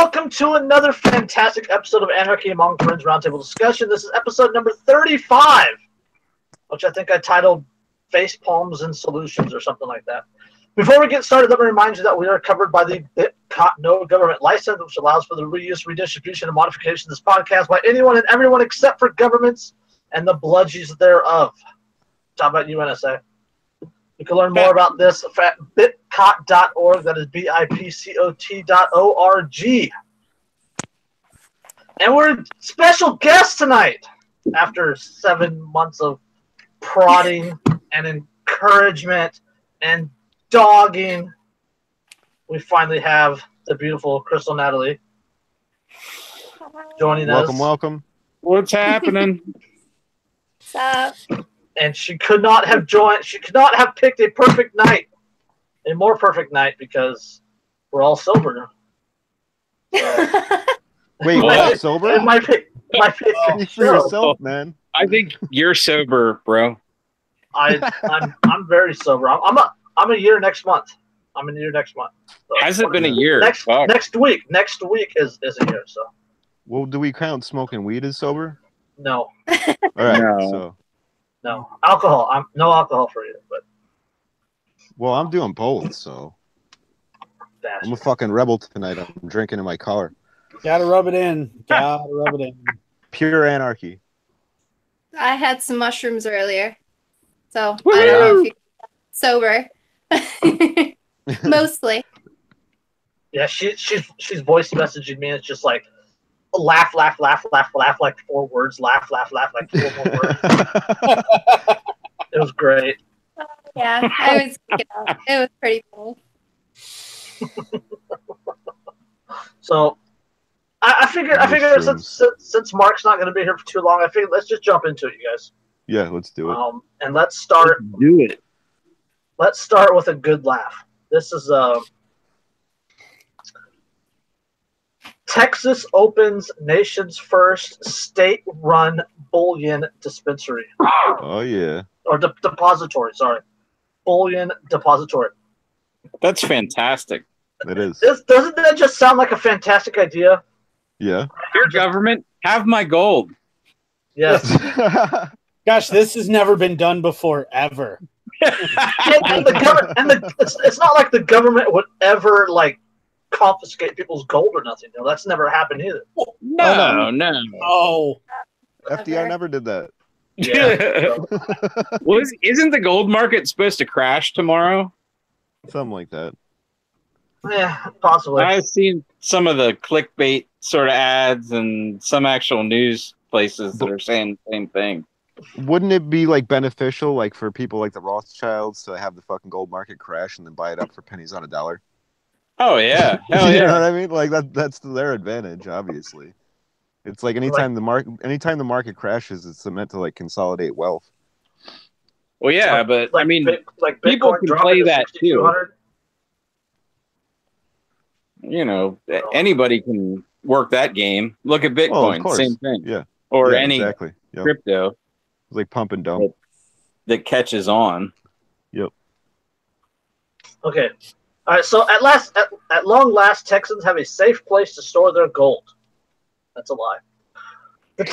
welcome to another fantastic episode of Anarchy Among Friends Roundtable Discussion. This is episode number 35, which I think I titled Facepalms and Solutions or something like that. Before we get started, let me remind you that we are covered by the BitCot No Government License, which allows for the reuse, redistribution, and modification of this podcast by anyone and everyone except for governments and the bludgies thereof. Talk about UNSA. You can learn more about this at bitcot.org. That is BIPCOT.org. And we're special guests tonight. After 7 months of prodding and encouragement and dogging, we finally have the beautiful Crystal Natalie joining us. Welcome. What's happening? What's up? And she could not have joined. She could not have picked a perfect night, a more perfect night, because we're all sober. Wait, what? Sober? It might be For yourself, man. I think you're sober, bro. I'm very sober. I'm a year next month. I'm a year next month. So Has it been a year? Next week. Next week is a year. So. Well, do we count smoking weed as sober? No. All right. No. No alcohol. I'm no alcohol for you, but. Well, I'm doing both, so. Bastard. I'm a fucking rebel tonight. I'm drinking in my car. Gotta rub it in. Pure anarchy. I had some mushrooms earlier, so I don't know if you're sober. Mostly. Yeah, she's voice messaging me. And it's just like laugh like 4 words. Laugh like 4 more words. It was great. Yeah, I was kicking out. It was pretty cool. So, I figured since Mark's not going to be here for too long, I figured let's just jump into it, you guys. Yeah, let's do it. And let's start. Do it. Let's start with a good laugh. This is Texas opens nation's first state-run bullion dispensary. Oh yeah. Or depository. Sorry, bullion depository. That's fantastic. It is. Doesn't that just sound like a fantastic idea? Yeah. Your government, have my gold. Yes. Gosh, this has never been done before, ever. It's not like the government would ever confiscate people's gold or nothing. No, that's never happened either. No. Oh, FDR never did that. Yeah. Well, isn't the gold market supposed to crash tomorrow? Something like that. Yeah, possibly. I've seen some of the clickbait sort of ads and some actual news places that are saying the same thing. Wouldn't it be beneficial for people like the Rothschilds to have the fucking gold market crash and then buy it up for pennies on a dollar? Oh yeah. Hell yeah. You know what I mean? That's to their advantage, obviously. It's anytime the market crashes, it's meant to consolidate wealth. Well, yeah, but I mean, people Bitcoin can play that too. 6,200. You know, anybody can work that game. Look at Bitcoin, same thing. Yeah. Or yeah, any exactly. Yep. crypto. It's like pump and dump. That catches on. Yep. Okay. All right. So at long last, Texans have a safe place to store their gold. That's a lie. The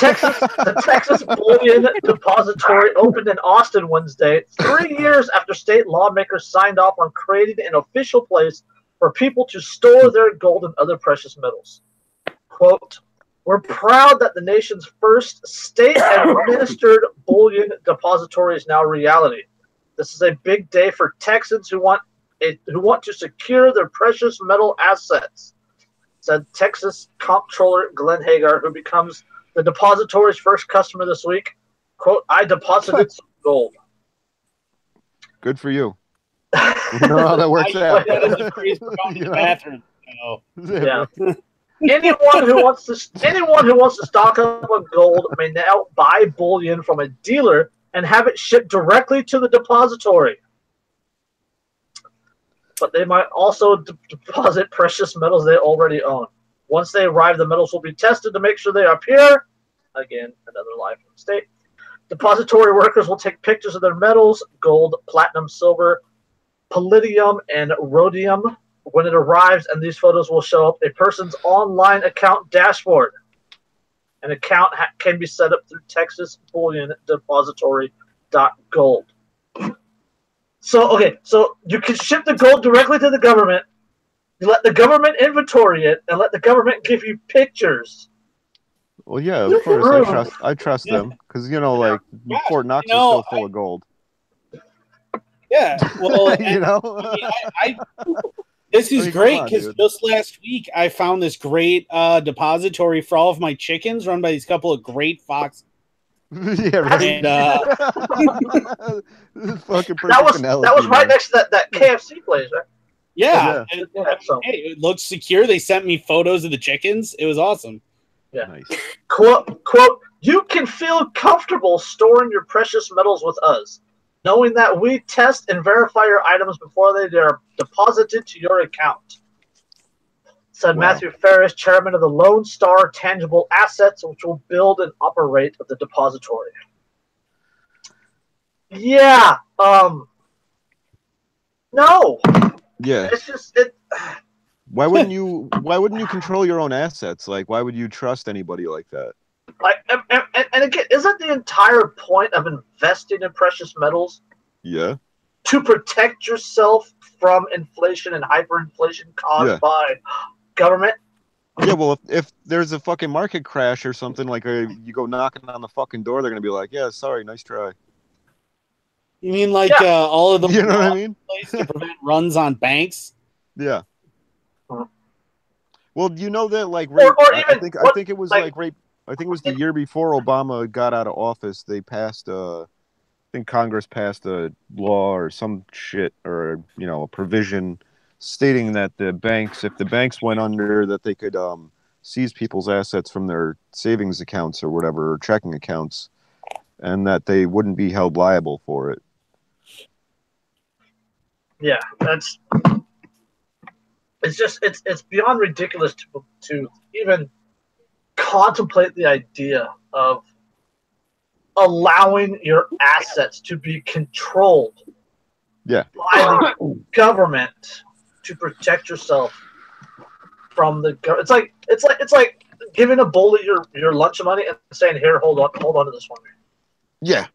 Texas Bullion Depository opened in Austin Wednesday, 3 years after state lawmakers signed off on creating an official place for people to store their gold and other precious metals. Quote, "We're proud that the nation's first state-administered bullion depository is now a reality. This is a big day for Texans who want to secure their precious metal assets," said Texas Comptroller Glenn Hagar, who becomes the depository's first customer this week. Quote, "I deposited some gold." Good for you. You know how that works out. bathroom. Yeah. Anyone who wants to stock up on gold may now buy bullion from a dealer and have it shipped directly to the depository. But they might also deposit precious metals they already own. Once they arrive, the metals will be tested to make sure they are pure. Again, another lie from the state. Depository workers will take pictures of their metals, gold, platinum, silver, palladium, and rhodium, when it arrives, and these photos will show up a person's online account dashboard. An account can be set up through Texas Bullion Depository.gold. So you can ship the gold directly to the government. You let the government inventory it, and let the government give you pictures. Well, yeah, of course. I trust them because like Fort Knox is still full of gold. Yeah, well, this is great because just last week I found this great depository for all of my chickens, run by these couple of great foxes. Yeah, right. And, that was right next to that KFC place, right? Yeah. It looked secure. They sent me photos of the chickens. It was awesome. Yeah. Nice. Quote, you can feel comfortable storing your precious metals with us, knowing that we test and verify your items before they are deposited to your account, said Matthew Ferris, chairman of the Lone Star Tangible Assets, which will build and operate the depository. Yeah. No. Yeah. It's just Why wouldn't you control your own assets? Like, why would you trust anybody like that? Like, and again, isn't the entire point of investing in precious metals? Yeah. To protect yourself from inflation and hyperinflation caused by government? Yeah, well, if there's a fucking market crash or something, like you go knocking on the fucking door, they're gonna be like, "Yeah, sorry, nice try." You mean like all of the you know what I mean? To prevent runs on banks? Yeah. Well, you know that like I think it was I think it was the year before Obama got out of office. They passed I think Congress passed a law or some shit or a provision stating that if the banks went under, that they could seize people's assets from their savings accounts or whatever, or checking accounts, and that they wouldn't be held liable for it. Yeah, it's beyond ridiculous to even contemplate the idea of allowing your assets to be controlled by the government to protect yourself from the government. It's like giving a bully your lunch money and saying, "Here, hold on to this one." Yeah.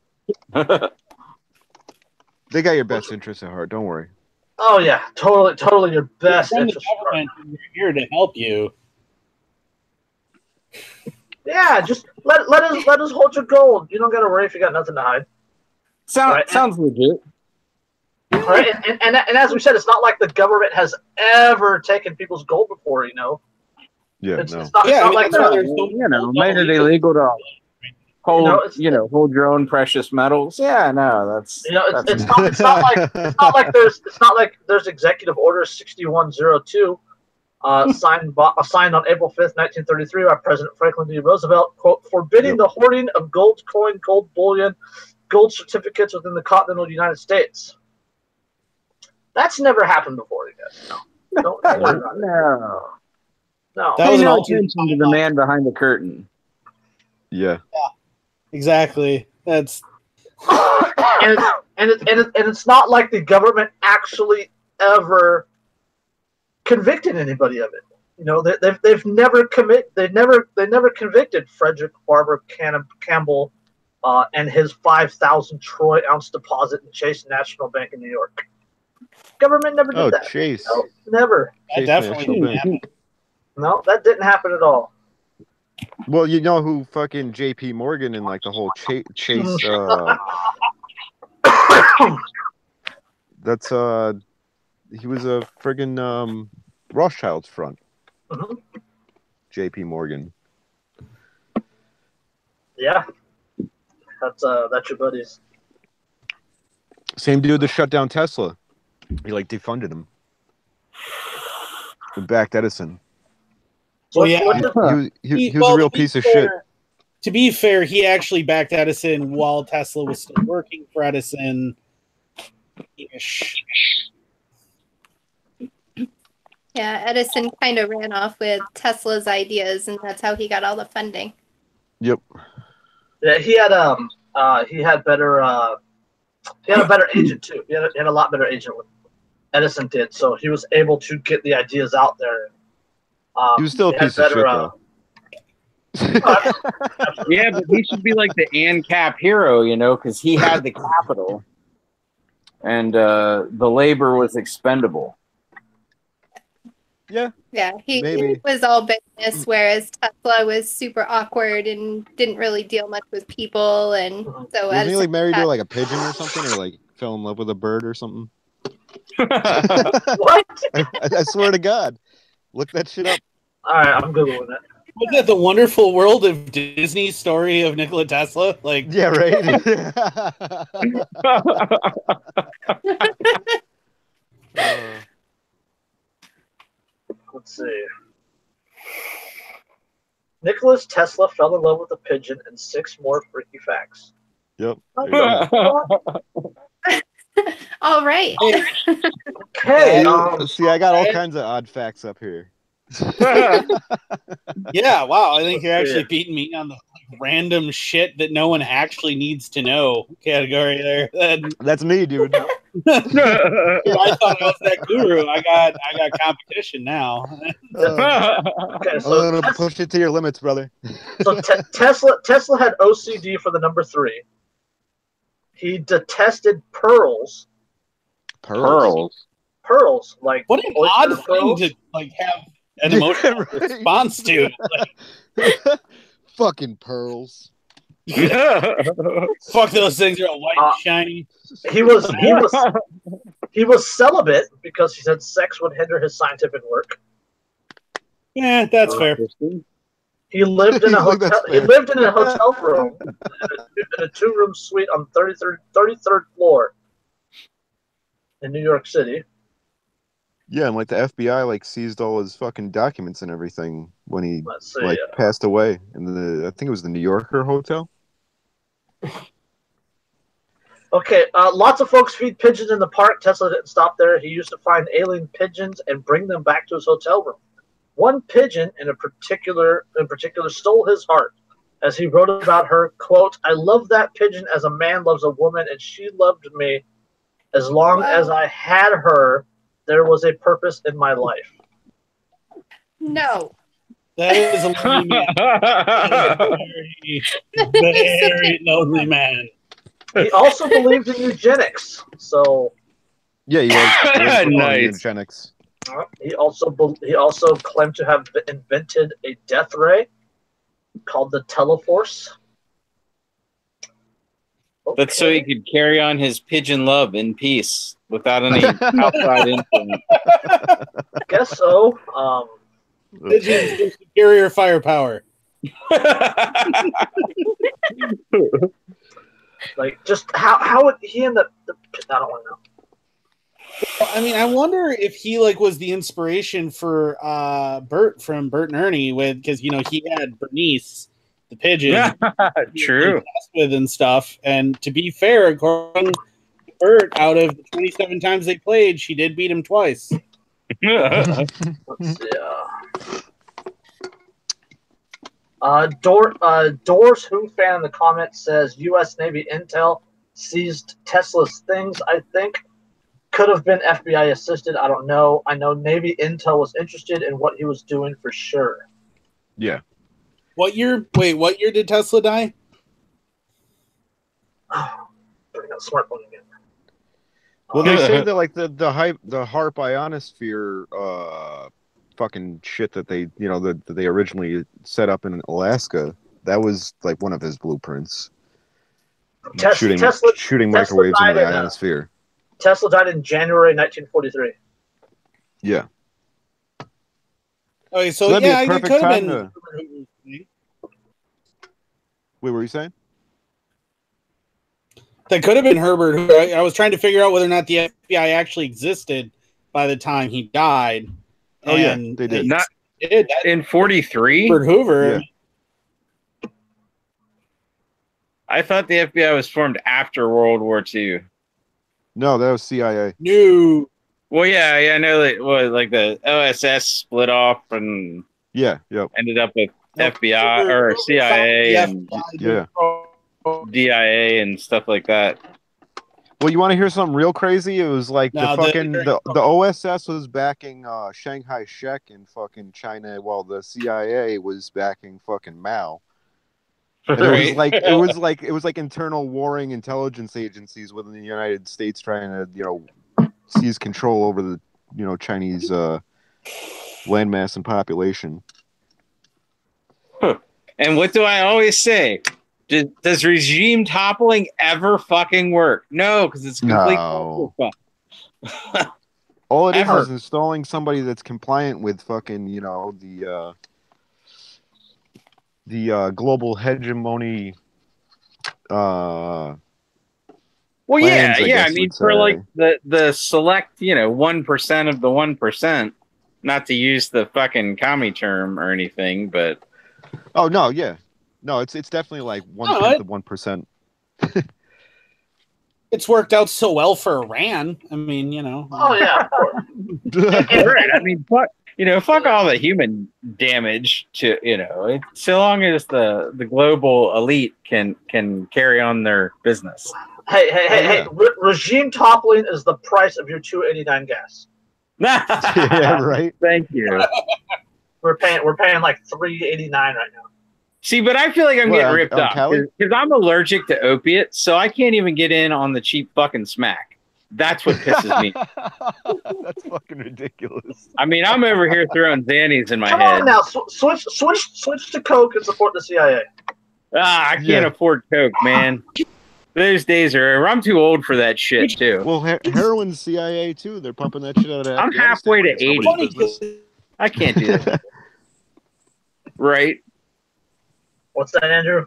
They got your best interests at heart. Don't worry. Oh yeah, totally your best interest. We're here to help you. Yeah, just let us hold your gold. You don't got to worry if you got nothing to hide. Sounds legit. Right, and as we said, it's not like the government has ever taken people's gold before. Yeah, it's not like made it illegal to hold hold your own precious metals. Yeah, no, that's it's not like there's Executive Order 6102 signed on April 5th, 1933 by President Franklin D. Roosevelt, quote, forbidding the hoarding of gold coin, gold bullion, gold certificates within the continental United States. That's never happened before, you guys. No. That was no attention to the man behind the curtain. Yeah. Exactly. That's and it's not like the government actually ever convicted anybody of it. They've never convicted Frederick Barber Campbell and his 5,000 troy ounce deposit in Chase National Bank in New York. Government never did that. Chase. No, never. That definitely didn't happen. No, that didn't happen at all. Well, you know who fucking J.P. Morgan and like the whole Chase. That's he was a friggin' Rothschild's front. Mm-hmm. J.P. Morgan. Yeah, that's your buddies. Same dude that shut down Tesla. He defunded him. And backed Edison. Well, yeah, he was a real piece of shit. To be fair, he actually backed Edison while Tesla was still working for Edison. Yeah, Edison kind of ran off with Tesla's ideas, and that's how he got all the funding. Yep. Yeah, he had a better agent too. He had a lot better agent with. Edison did. So he was able to get the ideas out there. He was still a piece of shit, though. Yeah, but he should be like the ANCAP hero, because he had the capital, and the labor was expendable. Yeah. Yeah, he was all business, whereas Tesla was super awkward and didn't really deal much with people, and so wasn't he like married to like a pigeon or something, or like fell in love with a bird or something? What? I swear to God, look that shit up. All right, I'm googling it. Was that The Wonderful World of Disney's story of Nikola Tesla? Like, yeah, right. Let's see. Nikola Tesla fell in love with a pigeon and 6 more freaky facts. Yep. All right. Okay. See, I got all kinds of odd facts up here. Yeah, wow. I think you're actually beating me on the random shit that no one actually needs to know category there. That's me, dude. I thought I was that guru. I got competition now. Okay, so I'm gonna push it to your limits, brother. So Tesla had OCD for the number 3. He detested pearls. Pearls, like what an odd thing to like have an emotional response to. Like, fucking pearls. Fuck, those things are all white and shiny. He was celibate because he said sex would hinder his scientific work. Yeah, that's fair. He lived in a hotel. He lived in a hotel room in a 2-room suite on 33rd floor in New York City. Yeah, and like the FBI like seized all his fucking documents and everything when he passed away in I think it was the New Yorker hotel. Okay, lots of folks feed pigeons in the park. Tesla didn't stop there. He used to find alien pigeons and bring them back to his hotel room. One pigeon in particular stole his heart, as he wrote about her, quote, "I love that pigeon as a man loves a woman, and she loved me. As long as I had her, there was a purpose in my life." No. That is a lonely man. Very lonely man. He also believed in eugenics. So yeah, he was nice. Eugenics. He also claimed to have invented a death ray called the Teleforce. Okay. That's so he could carry on his pigeon love in peace without any outside influence. I guess so. Pigeons with superior firepower. Like, just how would he end up? I don't want to know. I mean, I wonder if he was the inspiration for Bert from Bert and Ernie, because he had Bernice, the pigeon, true, with and stuff. And to be fair, according to Bert, out of the 27 times they played, she did beat him twice. Let's see. Doors Who fan in the comments says U.S. Navy intel seized Tesla's things. I think could have been FBI assisted. I don't know. I know Navy intel was interested in what he was doing for sure. Yeah. What year? Wait, what year did Tesla die? Bring that smartphone again. Well, they say that like the HAARP ionosphere fucking shit that they that they originally set up in Alaska, that was like one of his blueprints. Shooting microwaves into the ionosphere. Tesla died in January 1943. Yeah. Okay, so yeah, it could have been. Wait, what were you saying? That could have been Herbert Hoover. I was trying to figure out whether or not the FBI actually existed by the time he died. Oh yeah, they did. Not in 43. Herbert Hoover. Yeah. I thought the FBI was formed after World War II. No, that was CIA. No. Well, yeah, I know that like the OSS split off and ended up with FBI or CIA and yeah. DIA and stuff like that. Well, you want to hear something real crazy? It was like the OSS was backing Shanghai Shek in fucking China, while the CIA was backing fucking Mao. And it was like internal warring intelligence agencies within the United States trying to seize control over the Chinese landmass and population. And what do I always say? Does regime toppling ever fucking work? No, because it's complete. No. All it is installing somebody that's compliant with fucking the global hegemony. Well, plans, I mean, for like the select 1% of the 1%, not to use the fucking commie term or anything, but oh no, yeah. No, it's definitely like 1/10 of 1%. It's worked out so well for Iran. I mean, Oh yeah. Right. I mean, fuck all the human damage to so long as the global elite can carry on their business. Hey! Regime toppling is the price of your $2.89 gas. Yeah, right. Thank you. We're paying like $3.89 right now. See, but I feel like I'm getting ripped off because I'm allergic to opiates, so I can't even get in on the cheap fucking smack. That's what pisses me. That's fucking ridiculous. I mean, I'm over here throwing Xannies in my head. Come on now, switch to Coke and support the CIA. I can't afford Coke, man. Those days are over. I'm too old for that shit too. Well, heroin's CIA too. They're pumping that shit out of. I'm halfway to 80. I can't do that. Right. What's that, Andrew?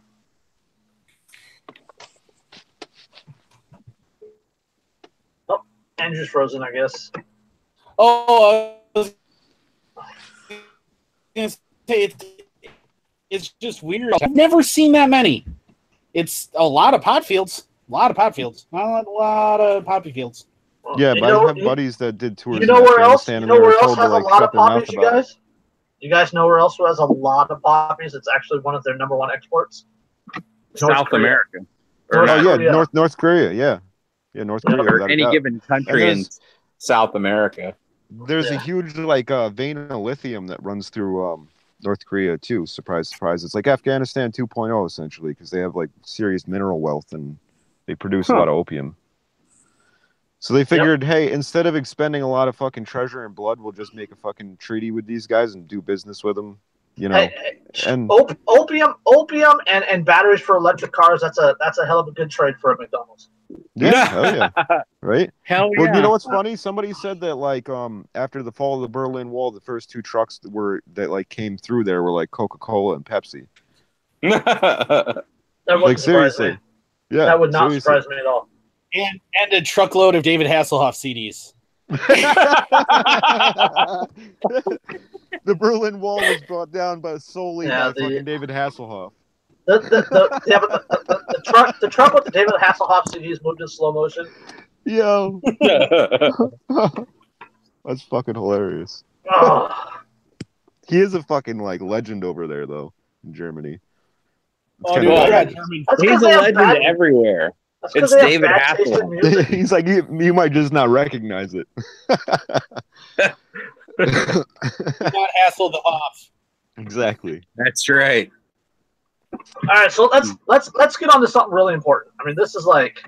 Oh, Andrew's frozen, I guess. Oh, I was gonna say it's just weird. I've never seen that many. It's a lot of pot fields. A lot of poppy fields. Yeah, but I have buddies that did tours. You know where else? You know where else has a lot of poppies, you guys? You guys know where else has a lot of poppies? It's actually one of their #1 exports. South America. North Korea. Yeah, North Korea. Or any given country in South America. There's a huge vein of lithium that runs through North Korea too. Surprise, surprise! It's like Afghanistan 2.0 essentially, because they have like serious mineral wealth and they produce a lot of opium. So they figured, hey, instead of expending a lot of fucking treasure and blood, we'll just make a fucking treaty with these guys and do business with them. And opium and batteries for electric cars. That's a hell of a good trade for a McDonald's. Yeah, hell yeah, right? Hell yeah. Well, you know what's funny? Somebody said that like after the fall of the Berlin Wall, the first two trucks that came through there were like Coca-Cola and Pepsi. That like seriously, yeah, that would not surprise me at all. And a truckload of David Hasselhoff CDs. The Berlin Wall was brought down solely by fucking David Hasselhoff. The truck with the David Hasselhoff CDs moved in slow motion. Yo, that's fucking hilarious. Oh. He is a fucking like legend over there though in Germany. He's a legend everywhere. It's David Hasselhoff. He's like, you might just not recognize it. Not Hassel the Hoff. Exactly. That's right. All right, so let's get on to something really important. I mean, this is like,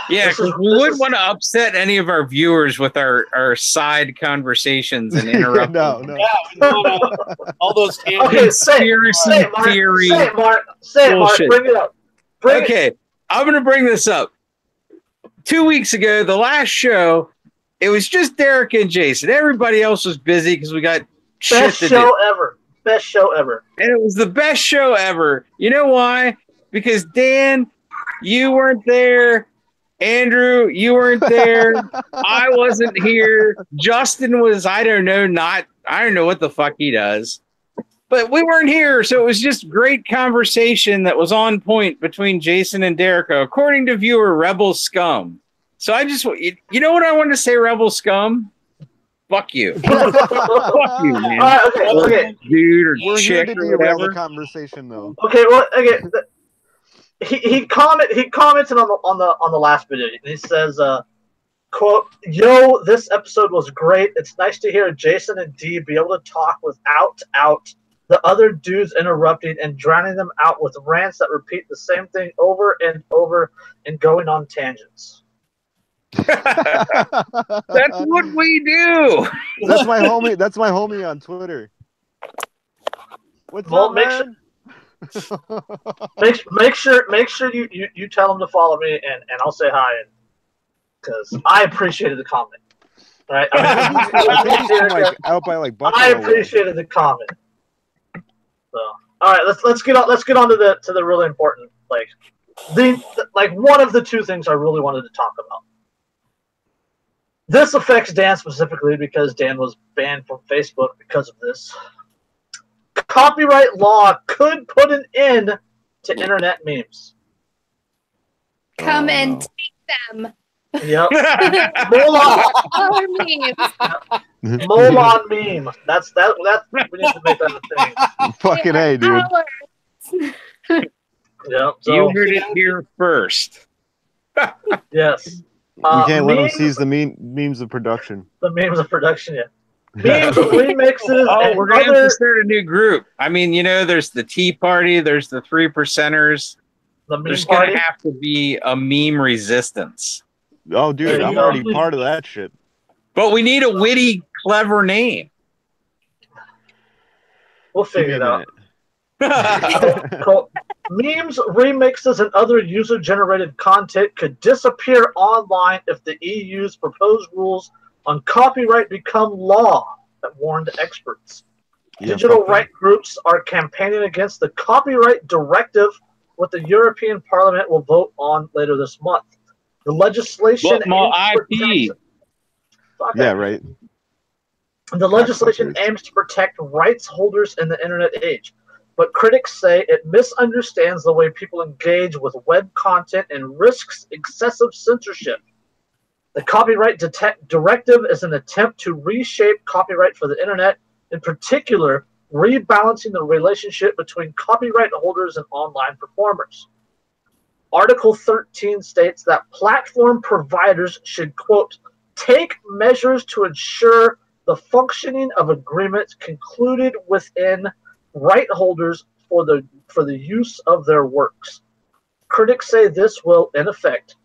yeah, we wouldn't want to upset any of our viewers with our side conversations and interrupt. No. Yeah, all those tangents. Okay, say it, Mark. Bring it up. I'm going to bring this up. 2 weeks ago, the last show, it was just Derek and Jason. Everybody else was busy because we got shit to do. Best show ever. And it was the best show ever. You know why? Because Dan, you weren't there. Andrew, you weren't there. I wasn't here. Justin was, I don't know what the fuck he does. But we weren't here, so it was just great conversation that was on point between Jason and Derek, according to viewer Rebel Scum. So I just, you know what I wanted to say, Rebel Scum? Fuck you. Fuck you, man. Okay. Dude or we're chick here to or whatever. the conversation, though. Okay, well, okay. he commented on the last video. And he says, "Quote, yo, this episode was great. It's nice to hear Jason and Dee be able to talk without the other dudes interrupting and drowning them out with rants that repeat the same thing over and over and going on tangents." That's what we do. That's my homie. That's my homie on Twitter. What's up, man? Make sure you tell him to follow me and I'll say hi, because I appreciated the comment. All right, I appreciated the comment. So, all right, let's get on to the really important one of the two things I really wanted to talk about. This affects Dan specifically because Dan was banned from Facebook because of this. Copyright law could put an end to internet memes. Come and take them. Yep. Molon meme. That's we need to make that a thing. Fucking A, dude. Yep. So, you heard it here first. Yes. We can't let them seize the memes of production. The memes of production, yeah. Memes, remixes. Oh, we're going to have to start a new group. I mean, there's the Tea Party, there's the 3 Percenters. There's going to have to be a meme resistance. Oh, dude, I'm already part of that shit. But we need a witty, clever name. We'll figure it out. Cool. Memes, remixes, and other user-generated content could disappear online if the EU's proposed rules on copyright become law, that warned experts. Digital right groups are campaigning against the copyright directive, what the European Parliament will vote on later this month. The legislation right. The legislation aims to protect rights holders in the internet age, but critics say it misunderstands the way people engage with web content and risks excessive censorship. The copyright directive is an attempt to reshape copyright for the internet, in particular, rebalancing the relationship between copyright holders and online performers. Article 13 states that platform providers should, quote, take measures to ensure the functioning of agreements concluded within right holders for the use of their works. Critics say this will, in effect,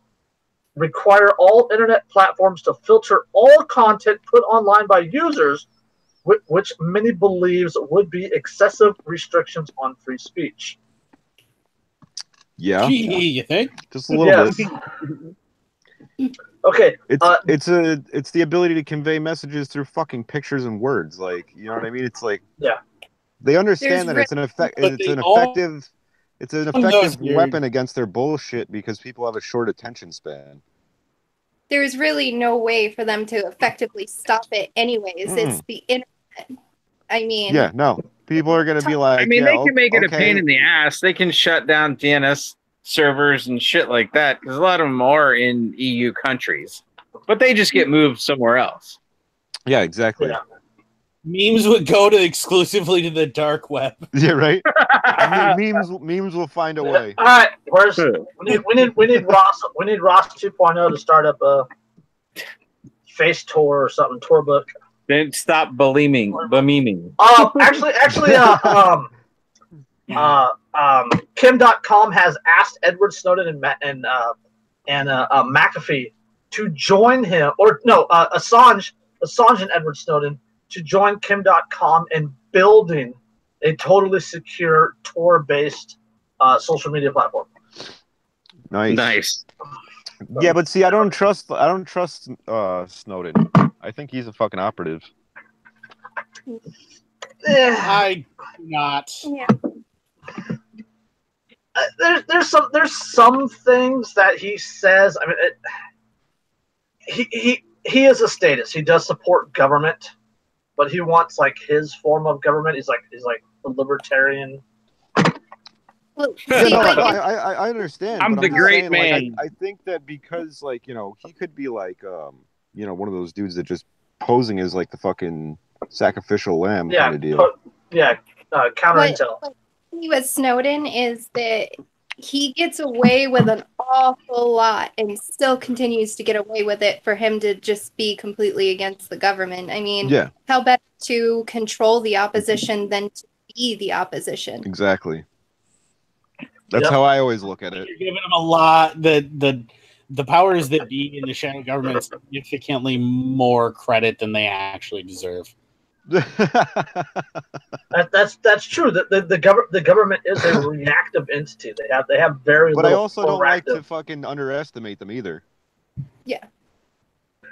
require all internet platforms to filter all content put online by users, which many believes would be excessive restrictions on free speech. Yeah. You think? Just a little bit. Okay. It's the ability to convey messages through fucking pictures and words. Like, you know what I mean? It's like, yeah. They understand that it's an effective weapon against their bullshit because people have a short attention span. There's really no way for them to effectively stop it anyways. It's the internet. I mean... Yeah, no. People are going to be like... I mean, they can make it a pain in the ass. They can shut down DNS servers and shit like that, because a lot of them are in EU countries. But they just get moved somewhere else. Yeah, exactly. Yeah. Memes would go exclusively to the dark web. Yeah, right. memes will find a way. All right, we need Ross 2.0 to start up a face tour or something, tour book. Then stop bememeing. Kim.com has asked Edward Snowden and McAfee to join him, Assange and Edward Snowden to join Kim.com in building a totally secure Tor-based social media platform. Nice. Yeah, but see, I don't trust Snowden. I think he's a fucking operative. I do not. Yeah. There's some things that he says. I mean, he is a statist. He does support government, but he wants like his form of government. He's like a libertarian. Well, I understand. I'm the great man. Like, I think that because he could be like one of those dudes that just posing as like the fucking sacrificial lamb kind of deal. Counter intel. What with Snowden is that he gets away with an awful lot and still continues to get away with it for him to just be completely against the government. I mean, Yeah. how better to control the opposition than to be the opposition? Exactly. That's how I always look at it. You're giving him a lot. The powers that be in the shadow government significantly more credit than they actually deserve. That's true. The government is a reactive entity. They have very. But little I also don't like proactive. to fucking underestimate them either. Yeah.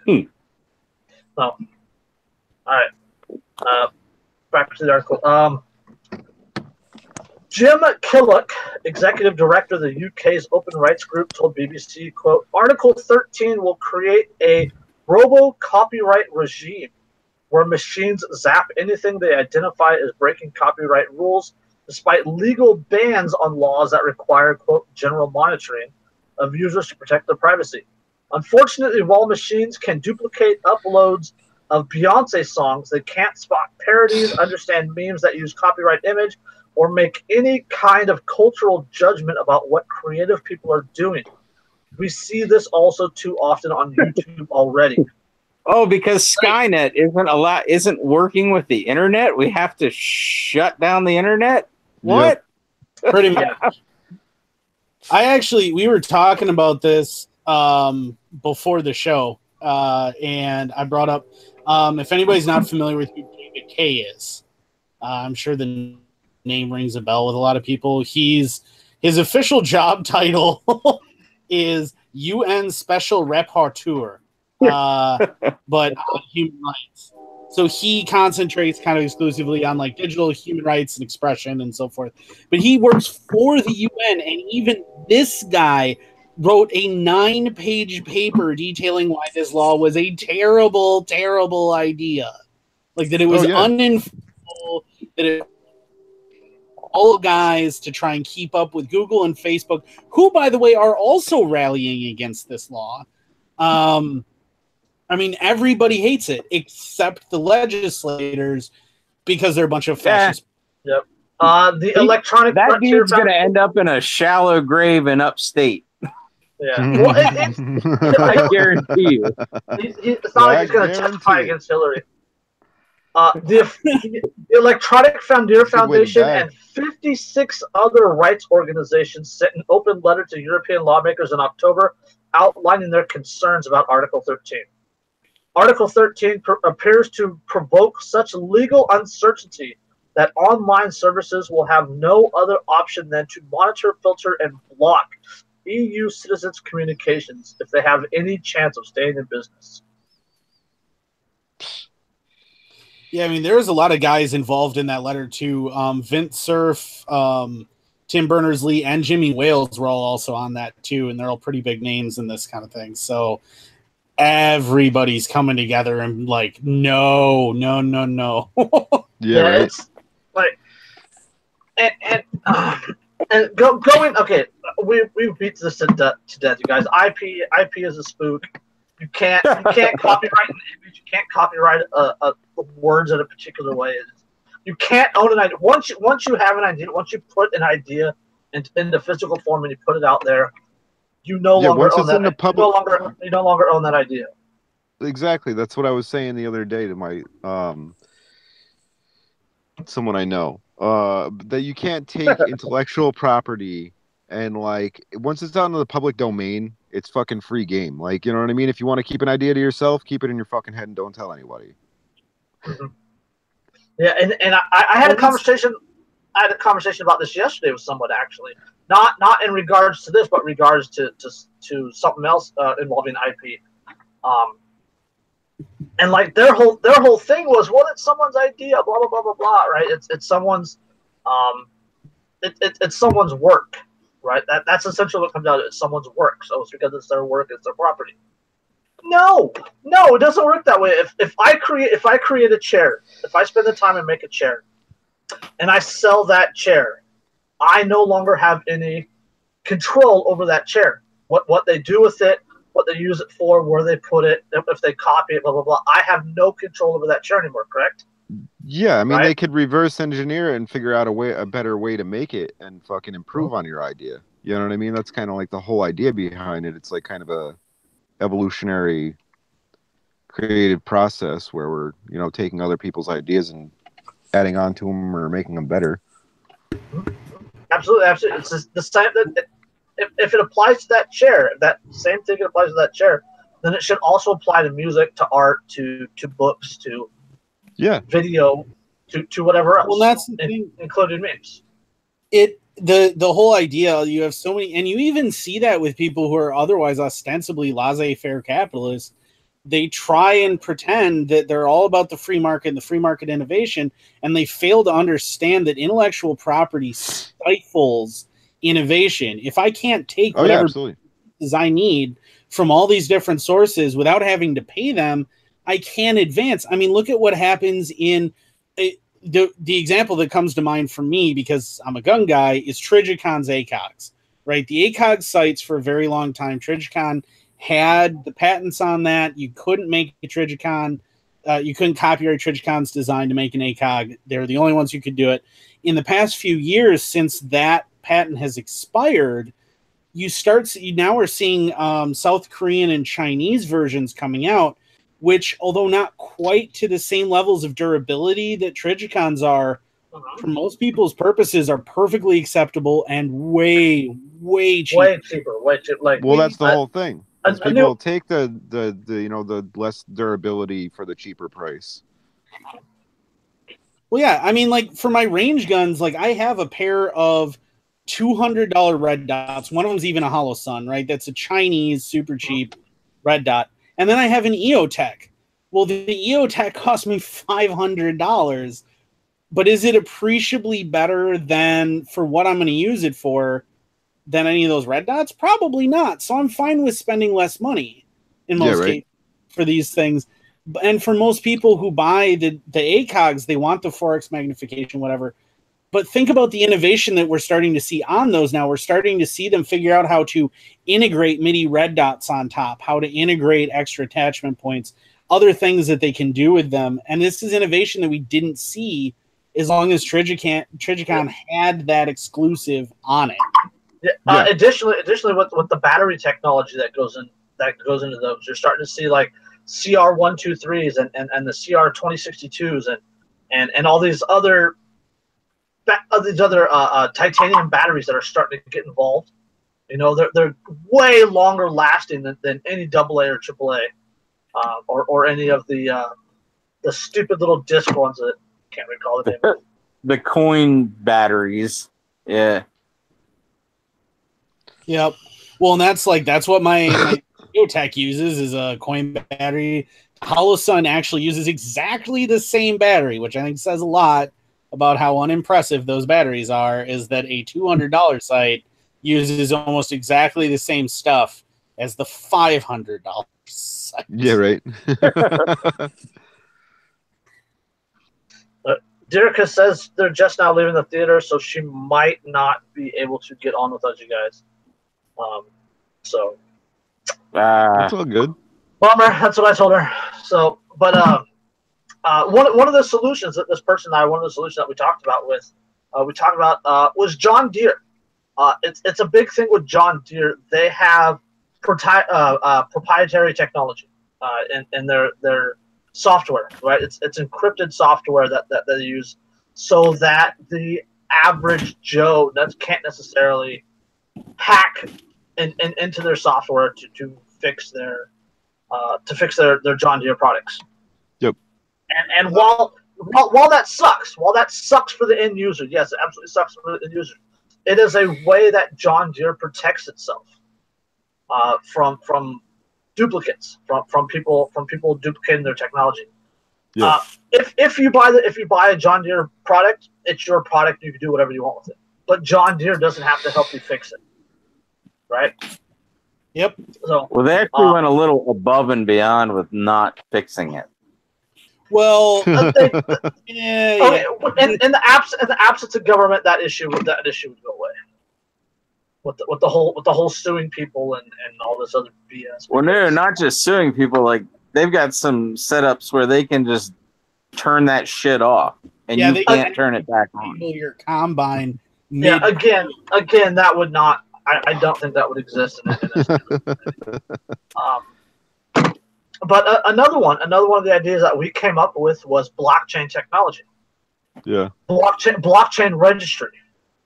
Oh. All right. Back to the article. Jim Killock, executive director of the UK's Open Rights Group, told BBC, quote, Article 13 will create a robo-copyright regime where machines zap anything they identify as breaking copyright rules, despite legal bans on laws that require, quote, general monitoring of users to protect their privacy. Unfortunately, while machines can duplicate uploads of Beyonce songs, they can't spot parodies, understand memes that use copyright image, or make any kind of cultural judgment about what creative people are doing. We see this also too often on YouTube already. Oh, because Skynet isn't working with the internet? We have to shut down the internet? What? Yep. Pretty much. We were talking about this before the show, and I brought up, if anybody's not familiar with who David Kay is, I'm sure the name rings a bell with a lot of people. His official job title is UN Special Rapporteur, but on human rights. So he concentrates kind of exclusively on like digital human rights and expression and so forth. But he works for the UN, and even this guy wrote a 9-page paper detailing why this law was a terrible, terrible idea. Like that it was unenforceable, that it all guys to try and keep up with Google and Facebook, who, by the way, are also rallying against this law. I mean, everybody hates it except the legislators because they're a bunch of fascists. Yep. The electronic that dude's going to end up in a shallow grave in upstate. Yeah. Well, I guarantee you. It's not like he's going to testify against Hillary. The Electronic Frontier Foundation and 56 other rights organizations sent an open letter to European lawmakers in October outlining their concerns about Article 13. Article 13 appears to provoke such legal uncertainty that online services will have no other option than to monitor, filter, and block EU citizens' communications if they have any chance of staying in business. Yeah, I mean, there was a lot of guys involved in that letter too. Vint Cerf, Tim Berners-Lee, and Jimmy Wales were all also on that too, and they're all pretty big names in this kind of thing. So everybody's coming together and like, no. Yeah, right. It's like, and going. Okay, we beat this to death, you guys. IP is a spook. You can't copyright an image. You can't copyright words in a particular way. You can't own an idea. Once you have an idea, once you put an idea in the physical form and you put it out there, you no longer own that. You no longer own that idea. Exactly. That's what I was saying the other day to my someone I know. That you can't take intellectual property and like once it's out into the public domain, it's fucking free game. Like, you know what I mean? If you want to keep an idea to yourself, keep it in your fucking head and don't tell anybody. Mm-hmm. Yeah, and I had a conversation. I had a conversation about this yesterday with someone actually. Not in regards to this, but regards to something else involving IP. And like their whole thing was, well, it's someone's idea, blah blah blah blah blah, right? It's someone's it's someone's work, right? That's essentially what comes out of it. It's someone's work, so it's because it's their work, it's their property. No, it doesn't work that way. If I create a chair, if I spend the time and make a chair, and I sell that chair, I no longer have any control over that chair. What they do with it, what they use it for, where they put it, if they copy it, blah blah blah. I have no control over that chair anymore. Correct? Yeah, I mean right? They could reverse engineer it and figure out a better way to make it and fucking improve on your idea. You know what I mean? That's kind of like the whole idea behind it. It's like kind of a evolutionary creative process where we're, you know, taking other people's ideas and adding on to them or making them better. Absolutely, absolutely. It's just the same. If it applies to that chair, that same thing applies to that chair, then it should also apply to music, to art, to books, to video, to whatever else. Well, that's the thing. Including memes. The whole idea, you have so many, and you even see that with people who are otherwise ostensibly laissez-faire capitalists. They try and pretend that they're all about the free market and the free market innovation, and they fail to understand that intellectual property stifles innovation. If I can't take whatever I need from all these different sources without having to pay them, I can't advance. I mean, look at what happens in the example that comes to mind for me, because I'm a gun guy, is Trigicon's ACOGs, right? The ACOG sites for a very long time, Trigicon had the patents on that. You couldn't make a Trigicon. You couldn't copyright Trigicon's design to make an ACOG. They were the only ones who could do it. In the past few years, since that patent has expired, you now are seeing South Korean and Chinese versions coming out, which, although not quite to the same levels of durability that Trigicons are, for most people's purposes, are perfectly acceptable and way cheaper. Way cheaper. Like, well, that's the whole thing. People will take the you know, the less durability for the cheaper price. Well, yeah, I mean, like, for my range guns, like, I have a pair of $200 red dots. One of them's even a Hollow Sun, right? That's a Chinese super cheap red dot. And then I have an EOTech. Well, the EOTech cost me $500, but is it appreciably better than, for what I'm going to use it for, than any of those red dots? Probably not. So I'm fine with spending less money in most cases for these things. And for most people who buy the ACOGs, they want the 4x magnification, whatever. But think about the innovation that we're starting to see on those now. We're starting to see them figure out how to integrate MIDI red dots on top, how to integrate extra attachment points, other things that they can do with them. And this is innovation that we didn't see as long as Trigicon had that exclusive on it. Additionally, with the battery technology that goes into those, you're starting to see like CR123s and the CR2062s and all these other titanium batteries that are starting to get involved. You know, they're way longer lasting than any AA or AAA, or any of the stupid little disc ones that I can't recall the name of. The coin batteries, yeah. Yep. Well, and that's what my EOTech uses, is a coin battery. Hollow Sun actually uses exactly the same battery, which I think says a lot about how unimpressive those batteries are, is that a $200 site uses almost exactly the same stuff as the $500 site. Yeah, right. Derica says they're just now leaving the theater, so she might not be able to get on with us, you guys. So that's all good. Bummer. That's what I told her. So, but one of the solutions that this person and I, one of the solutions that we talked about was John Deere. It's a big thing with John Deere. They have proprietary technology in their software, right? It's encrypted software that they use, so that the average Joe that can't necessarily hack into their software to fix their John Deere products. Yep. And while that sucks for the end user, yes, it absolutely sucks for the end user. It is a way that John Deere protects itself from duplicates, from people duplicating their technology. Yeah. If you buy a John Deere product, it's your product. You can do whatever you want with it. But John Deere doesn't have to help you fix it, right? Yep. So, well, they actually went a little above and beyond with not fixing it. Well, okay. In the absence of government, that issue would go away. With the whole suing people and all this other BS. Well, they're not just suing people. Like, they've got some setups where they can just turn that shit off, and you can't turn it back on. Your combine. Yeah. Again, that would not I don't think that would exist in but another one of the ideas that we came up with was blockchain technology. Yeah. Blockchain registry,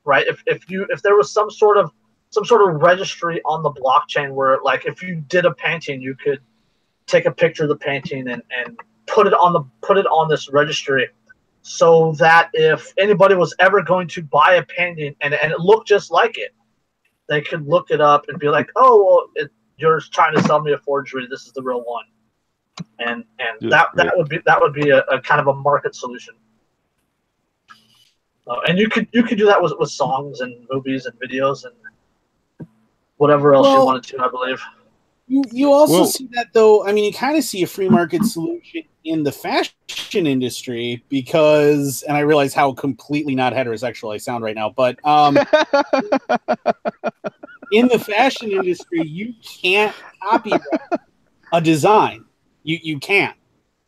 right? If there was some sort of registry on the blockchain where, like, if you did a painting, you could take a picture of the painting and put it on this registry, so that if anybody was ever going to buy a painting and it looked just like it, they could look it up and be like, oh, well, you're trying to sell me a forgery. This is the real one. And that would be a kind of a market solution. And you could do that with songs and movies and videos and whatever else you wanted to, I believe. You also see that, though. I mean, you kind of see a free market solution in the fashion industry because, and I realize how completely not heterosexual I sound right now, but in the fashion industry, you can't copyright a design. You can't.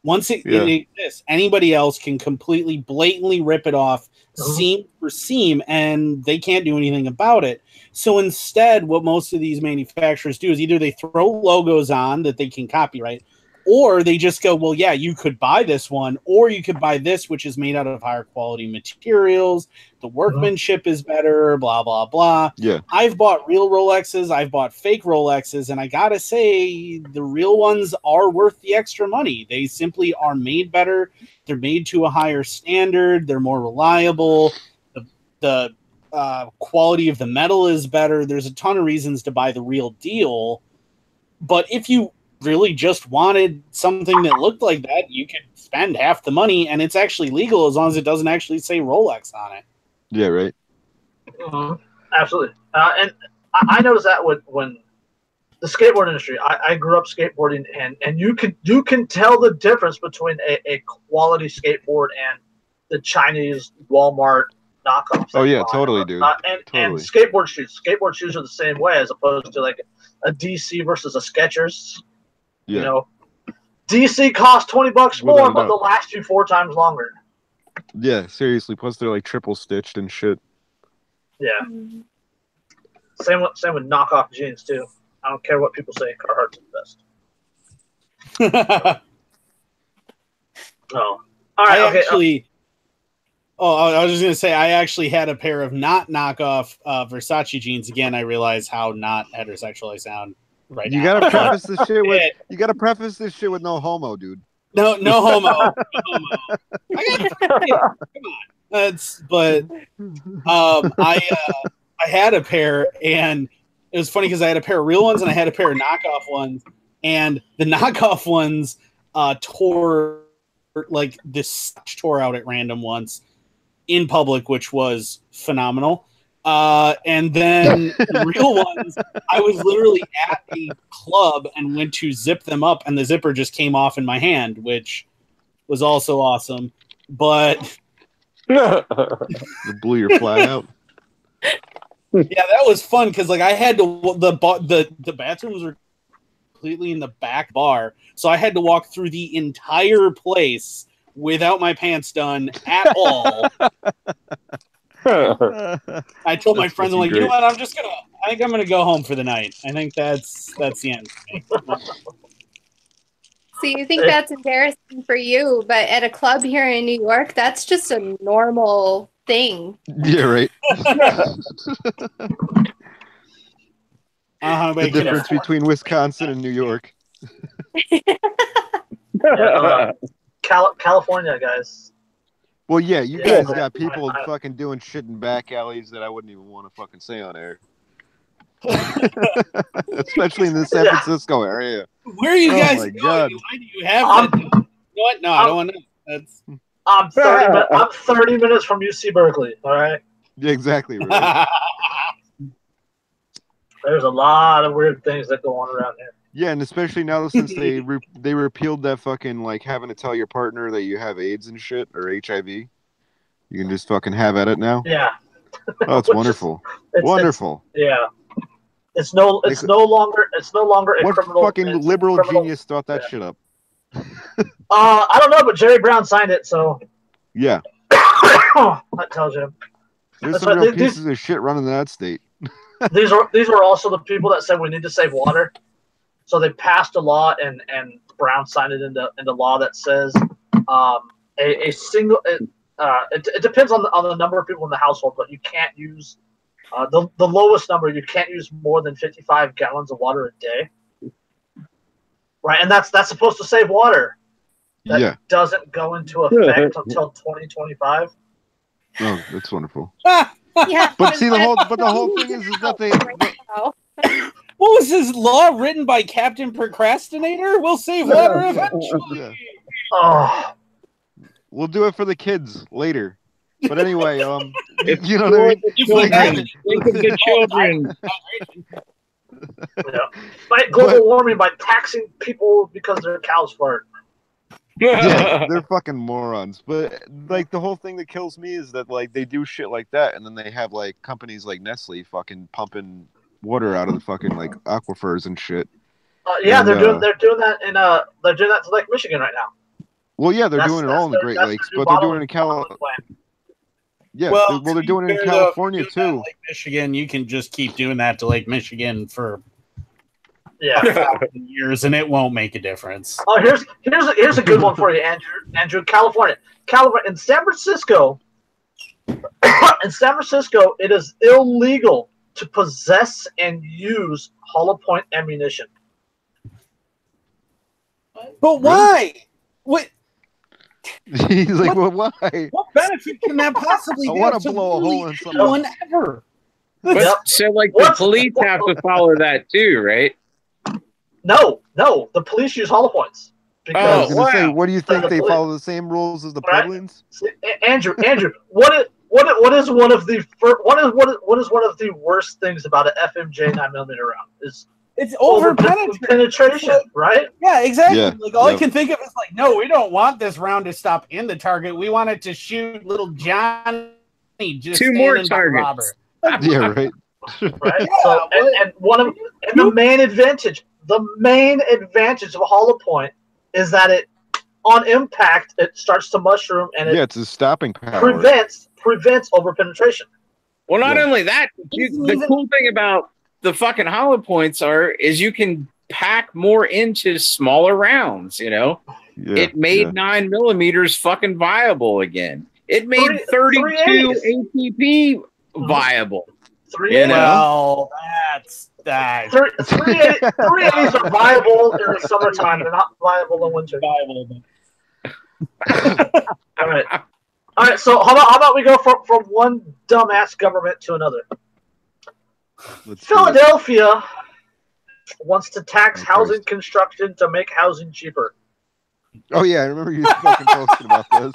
Once it exists, anybody else can completely blatantly rip it off seam for seam, and they can't do anything about it. So instead, what most of these manufacturers do is either they throw logos on that they can copyright, or they just go, well, yeah, you could buy this one, or you could buy this, which is made out of higher quality materials. The workmanship is better, blah, blah, blah. Yeah. I've bought real Rolexes. I've bought fake Rolexes. And I got to say, the real ones are worth the extra money. They simply are made better. They're made to a higher standard. They're more reliable. The quality of the metal is better. There's a ton of reasons to buy the real deal. But if you really just wanted something that looked like that, you could spend half the money, and it's actually legal as long as it doesn't actually say Rolex on it. Yeah, right. Absolutely. And I noticed that when the skateboard industry, I grew up skateboarding, and you can tell the difference between a quality skateboard and the Chinese Walmart knockoffs. Oh yeah, totally, dude. And skateboard shoes are the same way, as opposed to like a DC versus a Skechers. Yeah. You know, DC costs $20 more, but they'll last you 4 times longer. Yeah, seriously. Plus, they're like triple stitched and shit. Yeah. Same with knockoff jeans too. I don't care what people say. Carhartt's the best. Oh, all right. I was just gonna say I actually had a pair of not knockoff Versace jeans. Again, I realize how not heterosexual I sound. Right you now. gotta preface this shit with no homo, dude. No homo. No homo. Come on. I had a pair, and it was funny because I had a pair of real ones and I had a pair of knockoff ones, and the knockoff ones tore out at random once in public, which was phenomenal. And then the real ones, I was literally at a club and went to zip them up, and the zipper just came off in my hand, which was also awesome. But you blew your fly out. Yeah, that was fun because like I had to the bathrooms were completely in the back bar, so I had to walk through the entire place without my pants done at all. I told my friends, I'm like, you know what? I think I'm gonna go home for the night. I think that's the end. So you think that's embarrassing for you, but at a club here in New York, that's just a normal thing. Yeah, right. The difference between Wisconsin and New York. California, guys. Well, yeah, you guys got people fucking doing shit in back alleys that I wouldn't even want to fucking say on air. Especially in the San Francisco area. Where are you guys going? God. Why do you have that? You know what? No, I don't want to. That's... I'm 30 minutes from UC Berkeley, all right? Yeah, exactly. Right. There's a lot of weird things that go on around here. Yeah, and especially now since they repealed that fucking, like, having to tell your partner that you have AIDS and shit, or HIV. You can just fucking have at it now. Yeah. Oh, it's wonderful. Wonderful. It's no longer a what criminal. What fucking liberal genius thought that shit up? I don't know, but Jerry Brown signed it, so. Yeah. That tells you. There's some real pieces of shit running in that state. these are also the people that said we need to save water. So they passed a law, and Brown signed it into law that says a single. It depends on the number of people in the household, but you can't use the lowest number. You can't use more than 55 gallons of water a day. Right, and that's supposed to save water. That doesn't go into effect until 2025. Oh, that's wonderful. Yeah, But see, the whole thing is that they what was this law written by Captain Procrastinator? We'll save water eventually. Yeah. Oh, We'll do it for the kids later. But anyway, It's you know what I mean? children. Think of the children. yeah. Fight global warming by taxing people because their cows fart. Yeah, they're fucking morons. But like the whole thing that kills me is that like they do shit like that, and then they have like companies like Nestle fucking pumping water out of the fucking like aquifers and shit. Yeah, And, they're doing that to Lake Michigan right now. Well, yeah, they're doing it all in the Great Lakes, but they're doing it in California. Yeah, they're doing it in California too. Lake Michigan, you can just keep doing that to Lake Michigan for years, and it won't make a difference. Oh, here's a good one for you, Andrew. California, in San Francisco. In San Francisco, it is illegal to possess and use hollow point ammunition. But why? What? He's like, well, why? What benefit can that possibly I be? want to blow a hole in something. Anyone ever? But, so, like, the police have to follow that too, right? No, the police use hollow points. I was Because, gonna say, what do you think? They follow the same rules as the Puebloans? Andrew, what is one of the worst things about an FMJ 9mm round is it's over penetration, right? Yeah, exactly. Yeah, Like all I can think of is like, no, we don't want this round to stop in the target. We want it to shoot little Johnny just two more standing by targets. Robert. Yeah, right. Right. Yeah, So, the main advantage of a hollow point is that it, on impact, it starts to mushroom and It's a stopping power. prevents over penetration. Well, not only that, the cool thing about the fucking hollow points is you can pack more into smaller rounds. You know, it made 9mm fucking viable again. It made 32 ATP viable. Well, that's that. 380s are viable in the summertime. They're not viable in winter. All right. So how about we go from one dumbass government to another? Philadelphia wants to tax housing construction to make housing cheaper. Oh yeah, I remember you fucking posting about this.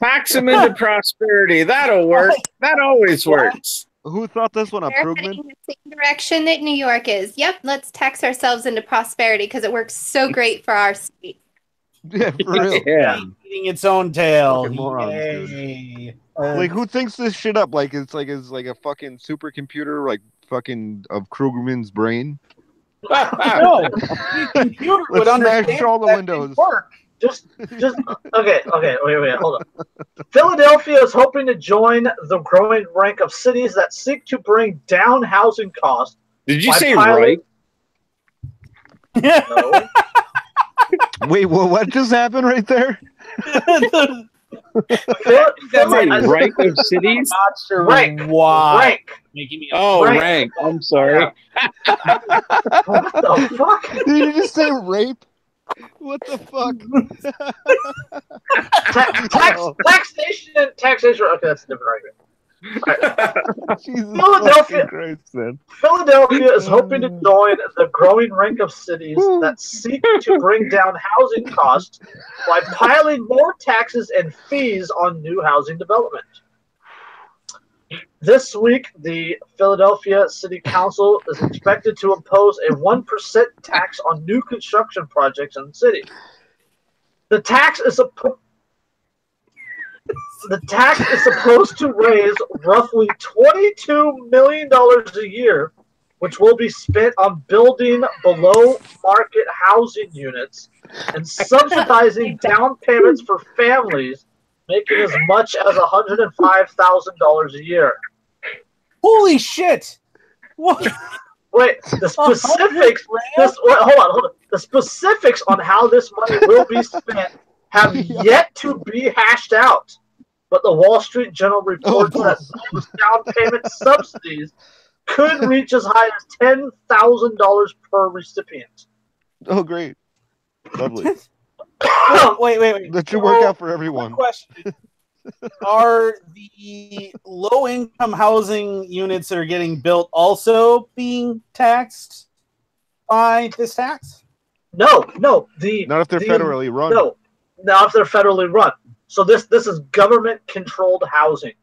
Tax them into prosperity. That'll work. That always works. Who thought this one up, They're Krugman? heading the same direction that New York is. Yep, let's tax ourselves into prosperity because it works so great for our state. Yeah, for real. Yeah. Eating its own tail. Fucking morons, Yay. Like, who thinks this shit up? Like, it's like a fucking supercomputer, like fucking of Krugman's brain. No, the computer would smash all the windows. Work. Just okay. Wait, hold on. Philadelphia is hoping to join the growing rank of cities that seek to bring down housing costs. Did you say right? No. Wait, what just happened right there? Rank of cities? Rank. Rank. I'm sorry. Yeah. What the fuck? Did you just say rape? What the fuck? Taxation. Okay, that's a different argument. Right. Jesus Philadelphia is hoping to join the growing rank of cities that seek to bring down housing costs by piling more taxes and fees on new housing development. This week, the Philadelphia City Council is expected to impose a 1% tax on new construction projects in the city. The tax is supposed to raise roughly $22 million a year, which will be spent on building below-market housing units and subsidizing down payments for families making as much as $105,000 a year. Holy shit! What? Wait, the specifics. Hold on. The specifics on how this money will be spent have yet to be hashed out. But the Wall Street Journal reports that those down payment subsidies could reach as high as $10,000 per recipient. Oh, great. Lovely. Wait. That should work out for everyone. Question. Are the low-income housing units that are getting built also being taxed by this tax? No. Not if they're federally run. No, not if they're federally run. So this is government-controlled housing.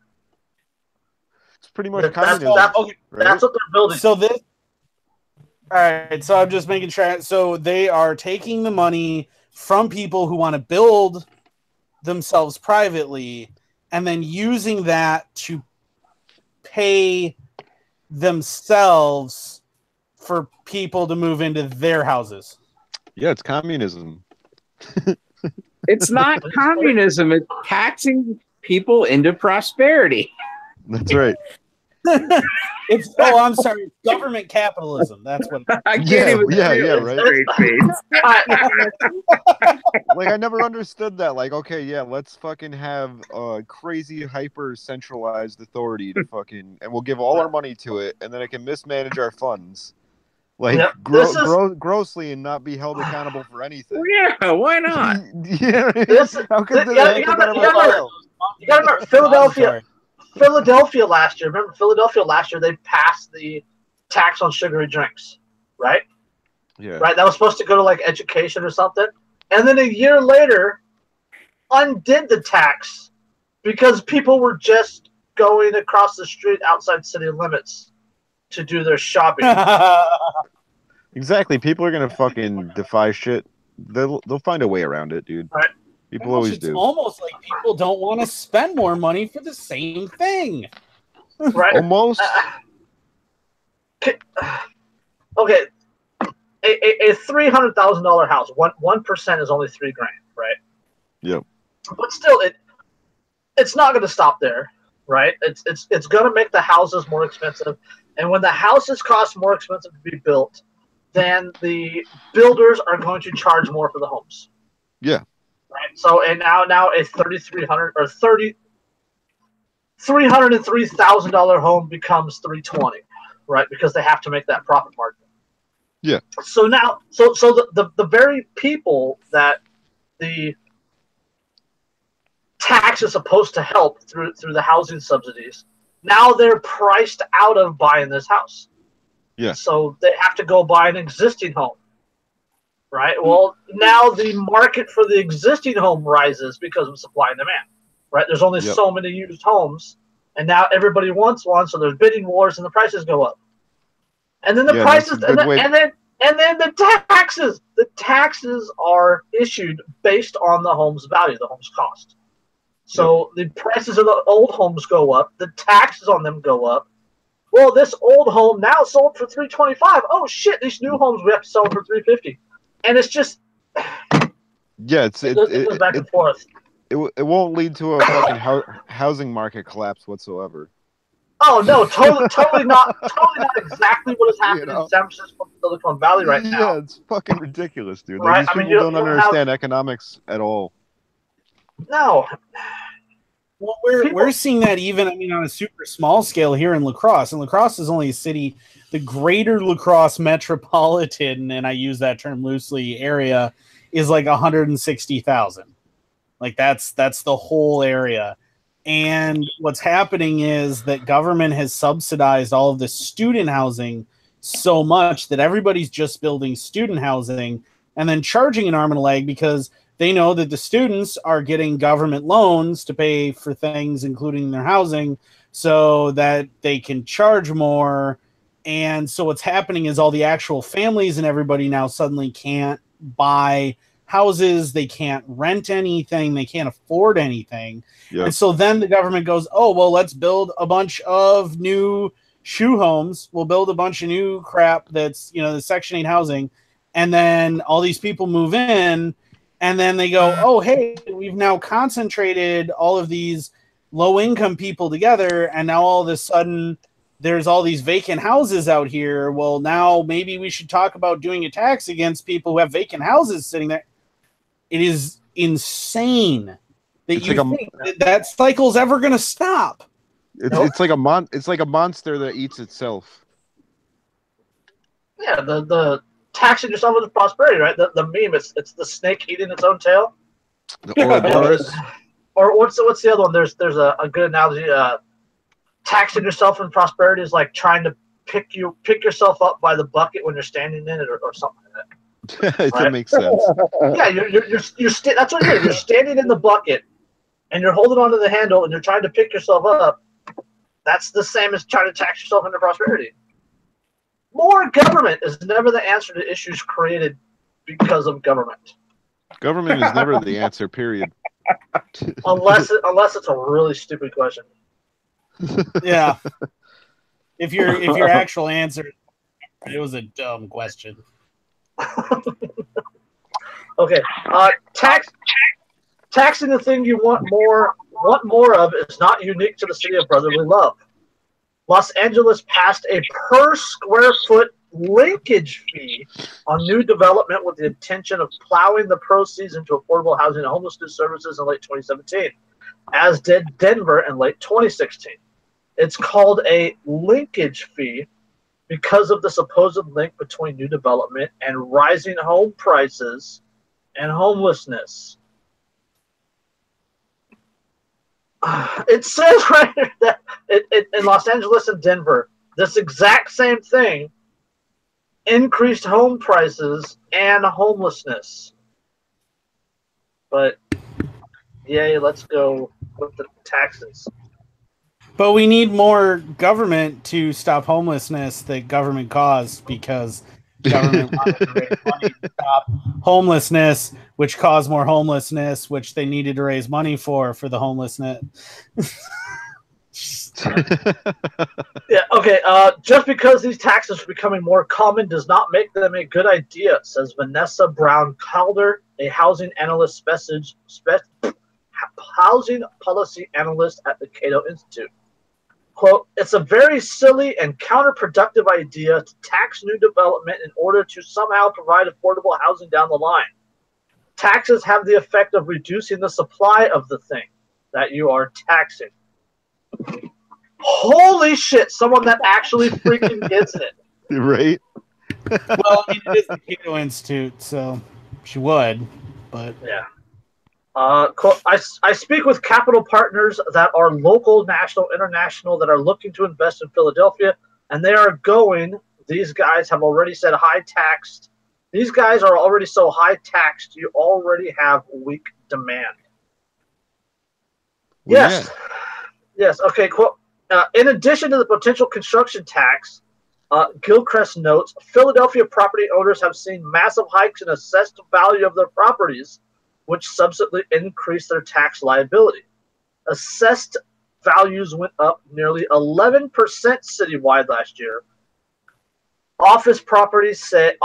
It's pretty much communism. That's right? That's what they're building. So this. All right. So I'm just making sure. So they are taking the money from people who want to build themselves privately, and then using that to pay themselves for people to move into their houses. Yeah, it's communism. It's not communism. It's taxing people into prosperity. That's right. I'm sorry, government capitalism. That's what. I can't even. Right. Straight face. Like, I never understood that. Like, okay, yeah, let's fucking have a crazy hyper centralized authority to fucking, and we'll give all our money to it, and then it can mismanage our funds, like grossly, and not be held accountable for anything. Well, yeah, why not? Yeah, how could you gotta remember Philadelphia last year. Remember Philadelphia last year? They passed the tax on sugary drinks, right? Yeah. Right. That was supposed to go to like education or something, and then a year later, undid the tax because people were just going across the street outside city limits to do their shopping. Exactly. People are gonna fucking defy shit. They'll find a way around it, dude. Right. People always do. It's almost like people don't want to spend more money for the same thing. Right. Almost. Okay. A $300,000 house. 1% is only $3,000, right? Yep. But still, it's not going to stop there, right? It's going to make the houses more expensive, and when the houses cost more expensive to be built, then the builders are going to charge more for the homes. Yeah. Right. So and now a $3,300 or $303,000 home becomes $320,000, right? Because they have to make that profit margin. Yeah. So now, so the very people that the tax is supposed to help through the housing subsidies, now they're priced out of buying this house. Yeah. So they have to go buy an existing home. Right. Well, now the market for the existing home rises because of supply and demand. Right. There's only so many used homes, and now everybody wants one, so there's bidding wars, and the prices go up. And then the prices, and then the taxes. The taxes are issued based on the home's value, the home's cost. So the prices of the old homes go up, the taxes on them go up. Well, this old home now sold for $325,000. Oh shit! These new homes we have to sell for $350,000. And it's just, it goes back and forth. It won't lead to a fucking housing market collapse whatsoever. Oh no, totally not exactly what is happening in San Francisco, Silicon Valley right now. Yeah, it's fucking ridiculous, dude. Right? Like, these people don't understand economics at all. No. Well, we're seeing that even, on a super small scale here in La Crosse. And La Crosse is only a city, the greater La Crosse metropolitan, and I use that term loosely, area is like 160,000. Like that's the whole area. And what's happening is that government has subsidized all of the student housing so much that everybody's just building student housing and then charging an arm and a leg because they know that the students are getting government loans to pay for things, including their housing, so that they can charge more. And so what's happening is all the actual families and everybody now suddenly can't buy houses. They can't rent anything. They can't afford anything. Yep. And so then the government goes, oh, well, let's build a bunch of new shoe homes. We'll build a bunch of new crap that's, the Section 8 housing. And then all these people move in. And then they go, oh, hey, we've now concentrated all of these low-income people together, and now all of a sudden there's all these vacant houses out here. Well, now maybe we should talk about doing a tax against people who have vacant houses sitting there. It is insane that you think that cycle's ever going to stop. It's like a monster that eats itself. Yeah, the taxing yourself with prosperity, right? The meme, it's the snake eating its own tail. The Ouroboros. Or what's the other one? There's a good analogy. Taxing yourself in prosperity is like trying to pick yourself up by the bucket when you're standing in it, or something like that. That makes sense. Yeah, that's what it is. You're standing in the bucket, and you're holding onto the handle, and you're trying to pick yourself up. That's the same as trying to tax yourself into prosperity. More government is never the answer to issues created because of government. Government is never the answer, period. Unless it's a really stupid question. Yeah. If your actual answer, it was a dumb question. Okay. Taxing the thing you want more of is not unique to the city of brotherly love. Los Angeles passed a per square foot linkage fee on new development with the intention of plowing the proceeds into affordable housing and homelessness services in late 2017, as did Denver in late 2016. It's called a linkage fee because of the supposed link between new development and rising home prices and homelessness. It says right here that in Los Angeles and Denver, this exact same thing increased home prices and homelessness. But, yay, let's go with the taxes. But we need more government to stop homelessness that government caused, because government wanted to raise money to stop homelessness, which caused more homelessness, which they needed to raise money for the homelessness. Yeah, okay. Just because these taxes are becoming more common does not make them a good idea, says Vanessa Brown Calder, a housing analyst housing policy analyst at the Cato Institute. Quote, it's a very silly and counterproductive idea to tax new development in order to somehow provide affordable housing down the line. Taxes have the effect of reducing the supply of the thing that you are taxing. Holy shit, someone that actually freaking gets it. Right? Well, I mean, it is the Cato Institute, so she would, but... Yeah. I speak with capital partners that are local, national, international, that are looking to invest in Philadelphia, and they are going. These guys have already said high taxed. These guys are already so high taxed, you already have weak demand. Well, Yes. Yeah. Yes. Okay. Quote, in addition to the potential construction tax, Gilchrist notes, Philadelphia property owners have seen massive hikes in assessed value of their properties, which subsequently increased their tax liability. Assessed values went up nearly 11% citywide last year. Office properties say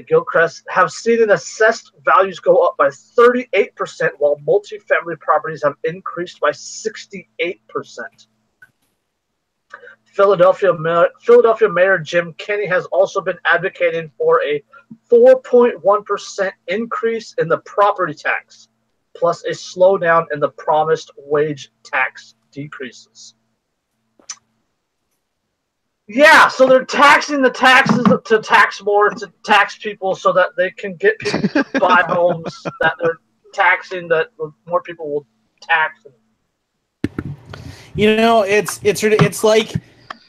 Gilchrist have seen an assessed values go up by 38%, while multifamily properties have increased by 68%. Philadelphia Mayor Jim Kenney has also been advocating for a 4.1% increase in the property tax, plus a slowdown in the promised wage tax decreases. Yeah, so they're taxing the taxes to tax more, to tax people so that they can get people to buy homes that they're taxing, that more people will tax. You know, it's like,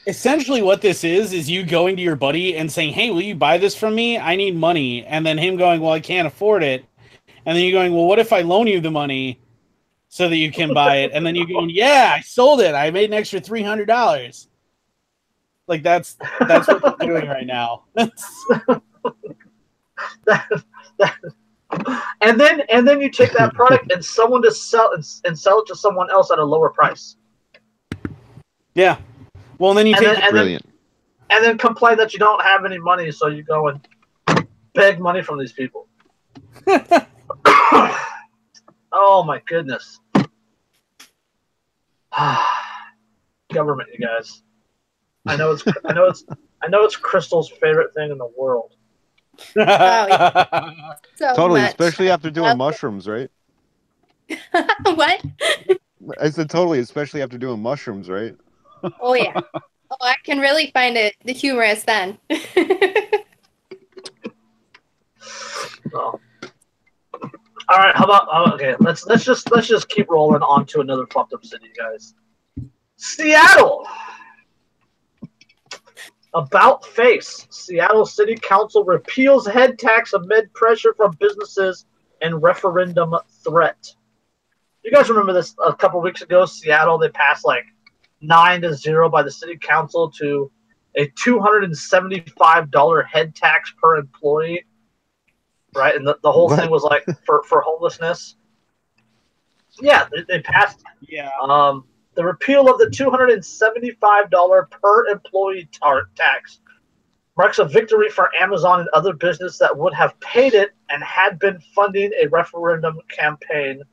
essentially what this is you going to your buddy and saying, hey, will you buy this from me? I need money. And then him going, well, I can't afford it. And then you going, well, what if I loan you the money so that you can buy it? And then you going, yeah, I sold it. I made an extra $300. Like that's what they're doing right now. And then you take that product and someone to sell and sell it to someone else at a lower price. Yeah. Well, then you take brilliant. And then complain that you don't have any money, so you go and beg money from these people. Oh my goodness. Government, you guys. I know it's Crystal's favorite thing in the world. So totally, much. especially after doing mushrooms, right? What? I said totally, especially after doing mushrooms, right? Oh yeah. Oh, I can really find it the humorous then. Oh. All right, how about okay? Let's just keep rolling on to another fucked up city, guys. Seattle. About face. Seattle City Council repeals head tax amid pressure from businesses and referendum threat. You guys remember this a couple weeks ago? Seattle, they passed like 9-0 by the city council to a $275 head tax per employee. Right, and the whole thing was like for homelessness. Yeah, they passed. Yeah. The repeal of the $275 per employee tax marks a victory for Amazon and other businesses that would have paid it and had been funding a referendum campaign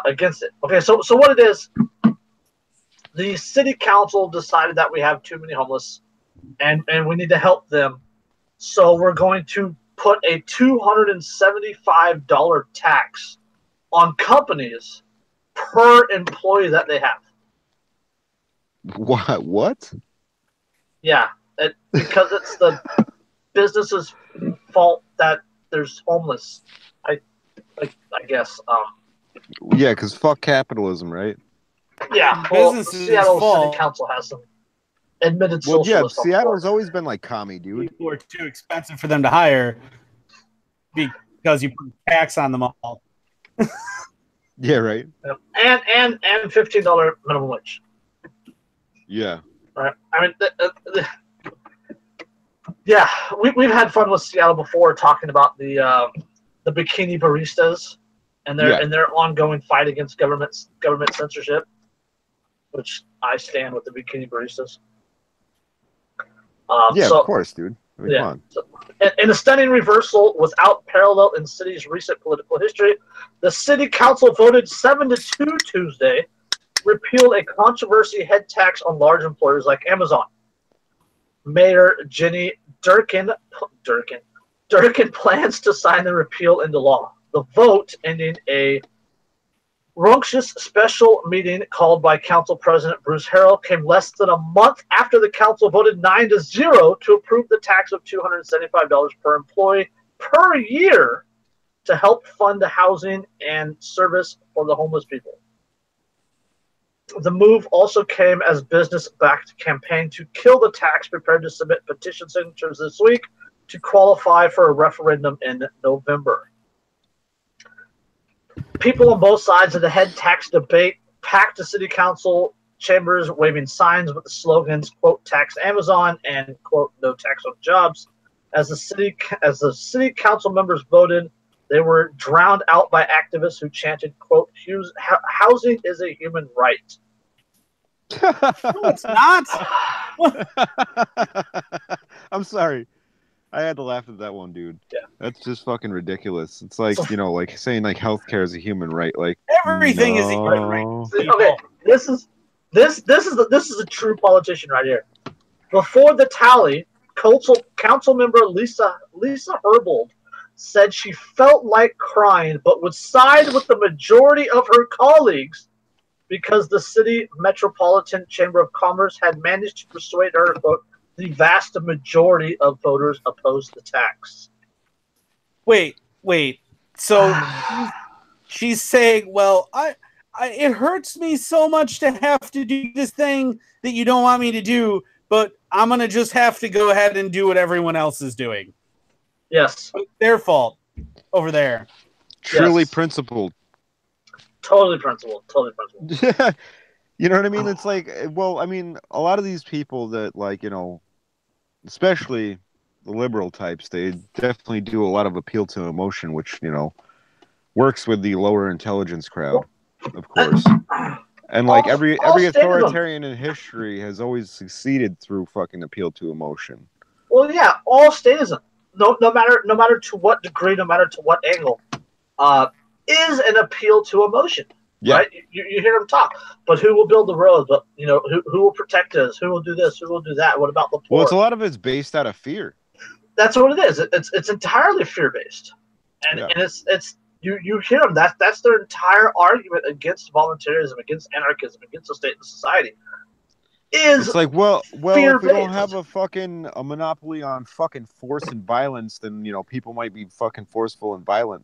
against it. Okay, so what it is, the city council decided that we have too many homeless and we need to help them. So we're going to put a $275 tax on companies per employee that they have. What? Yeah, because it's the business's fault that there's homeless. I guess. Yeah, because fuck capitalism, right? Yeah, well, Business's Seattle fault. City Council has some admitted Well, yeah, socialist. Seattle's always been like commie, dude. People are too expensive for them to hire because you put a tax on them all. Yeah, right. And $15 minimum wage. Yeah. Right. I mean, yeah, we've had fun with Seattle before talking about the bikini baristas and their ongoing fight against government censorship, which I stand with the bikini baristas. Yeah, of course, dude. I mean, come on. So, in a stunning reversal without parallel in city's recent political history, the city council voted 7-2 Tuesday, repealed a controversy head tax on large employers like Amazon. Mayor Jenny Durkin plans to sign the repeal into law. The vote, ending a Runctious special meeting called by Council President Bruce Harrell, came less than a month after the council voted 9-0 to approve the tax of $275 per employee per year to help fund the housing and service for the homeless people. The move also came as business-backed campaign to kill the tax prepared to submit petition signatures this week to qualify for a referendum in November. People on both sides of the head tax debate packed the city council chambers, waving signs with the slogans "quote tax Amazon" and "quote no tax on jobs." As the city council members voted, they were drowned out by activists who chanted "quote housing is a human right." No, it's not. I'm sorry. I had to laugh at that one, dude. Yeah. That's just fucking ridiculous. It's like, like saying like healthcare is a human right. Like Everything is a human right. Okay, this is a true politician right here. Before the tally, council member Lisa Herbold said she felt like crying, but would side with the majority of her colleagues because the city Metropolitan Chamber of Commerce had managed to persuade her, quote, the vast majority of voters opposed the tax. Wait. So she's saying, well, it hurts me so much to have to do this thing that you don't want me to do, but I'm going to just have to go ahead and do what everyone else is doing. Yes. It's their fault over there. Truly Yes. principled. Totally principled. Yeah. You know what I mean? It's like, well, I mean, a lot of these people that, like, especially the liberal types, they definitely do a lot of appeal to emotion, which, works with the lower intelligence crowd, of course. And like every authoritarian in history has always succeeded through fucking appeal to emotion. Well, yeah, all statism, no matter to what degree, no matter to what angle, is an appeal to emotion. Yeah. Right? You hear them talk, but who will build the roads? But who will protect us? Who will do this? Who will do that? What about the poor? Well, it's a lot of it's based out of fear. That's what it is. It's entirely fear based, and it's you hear them. That's their entire argument against voluntarism, against anarchism, against the state and society. It's like, well, if we don't have a monopoly on fucking force and violence, then people might be fucking forceful and violent.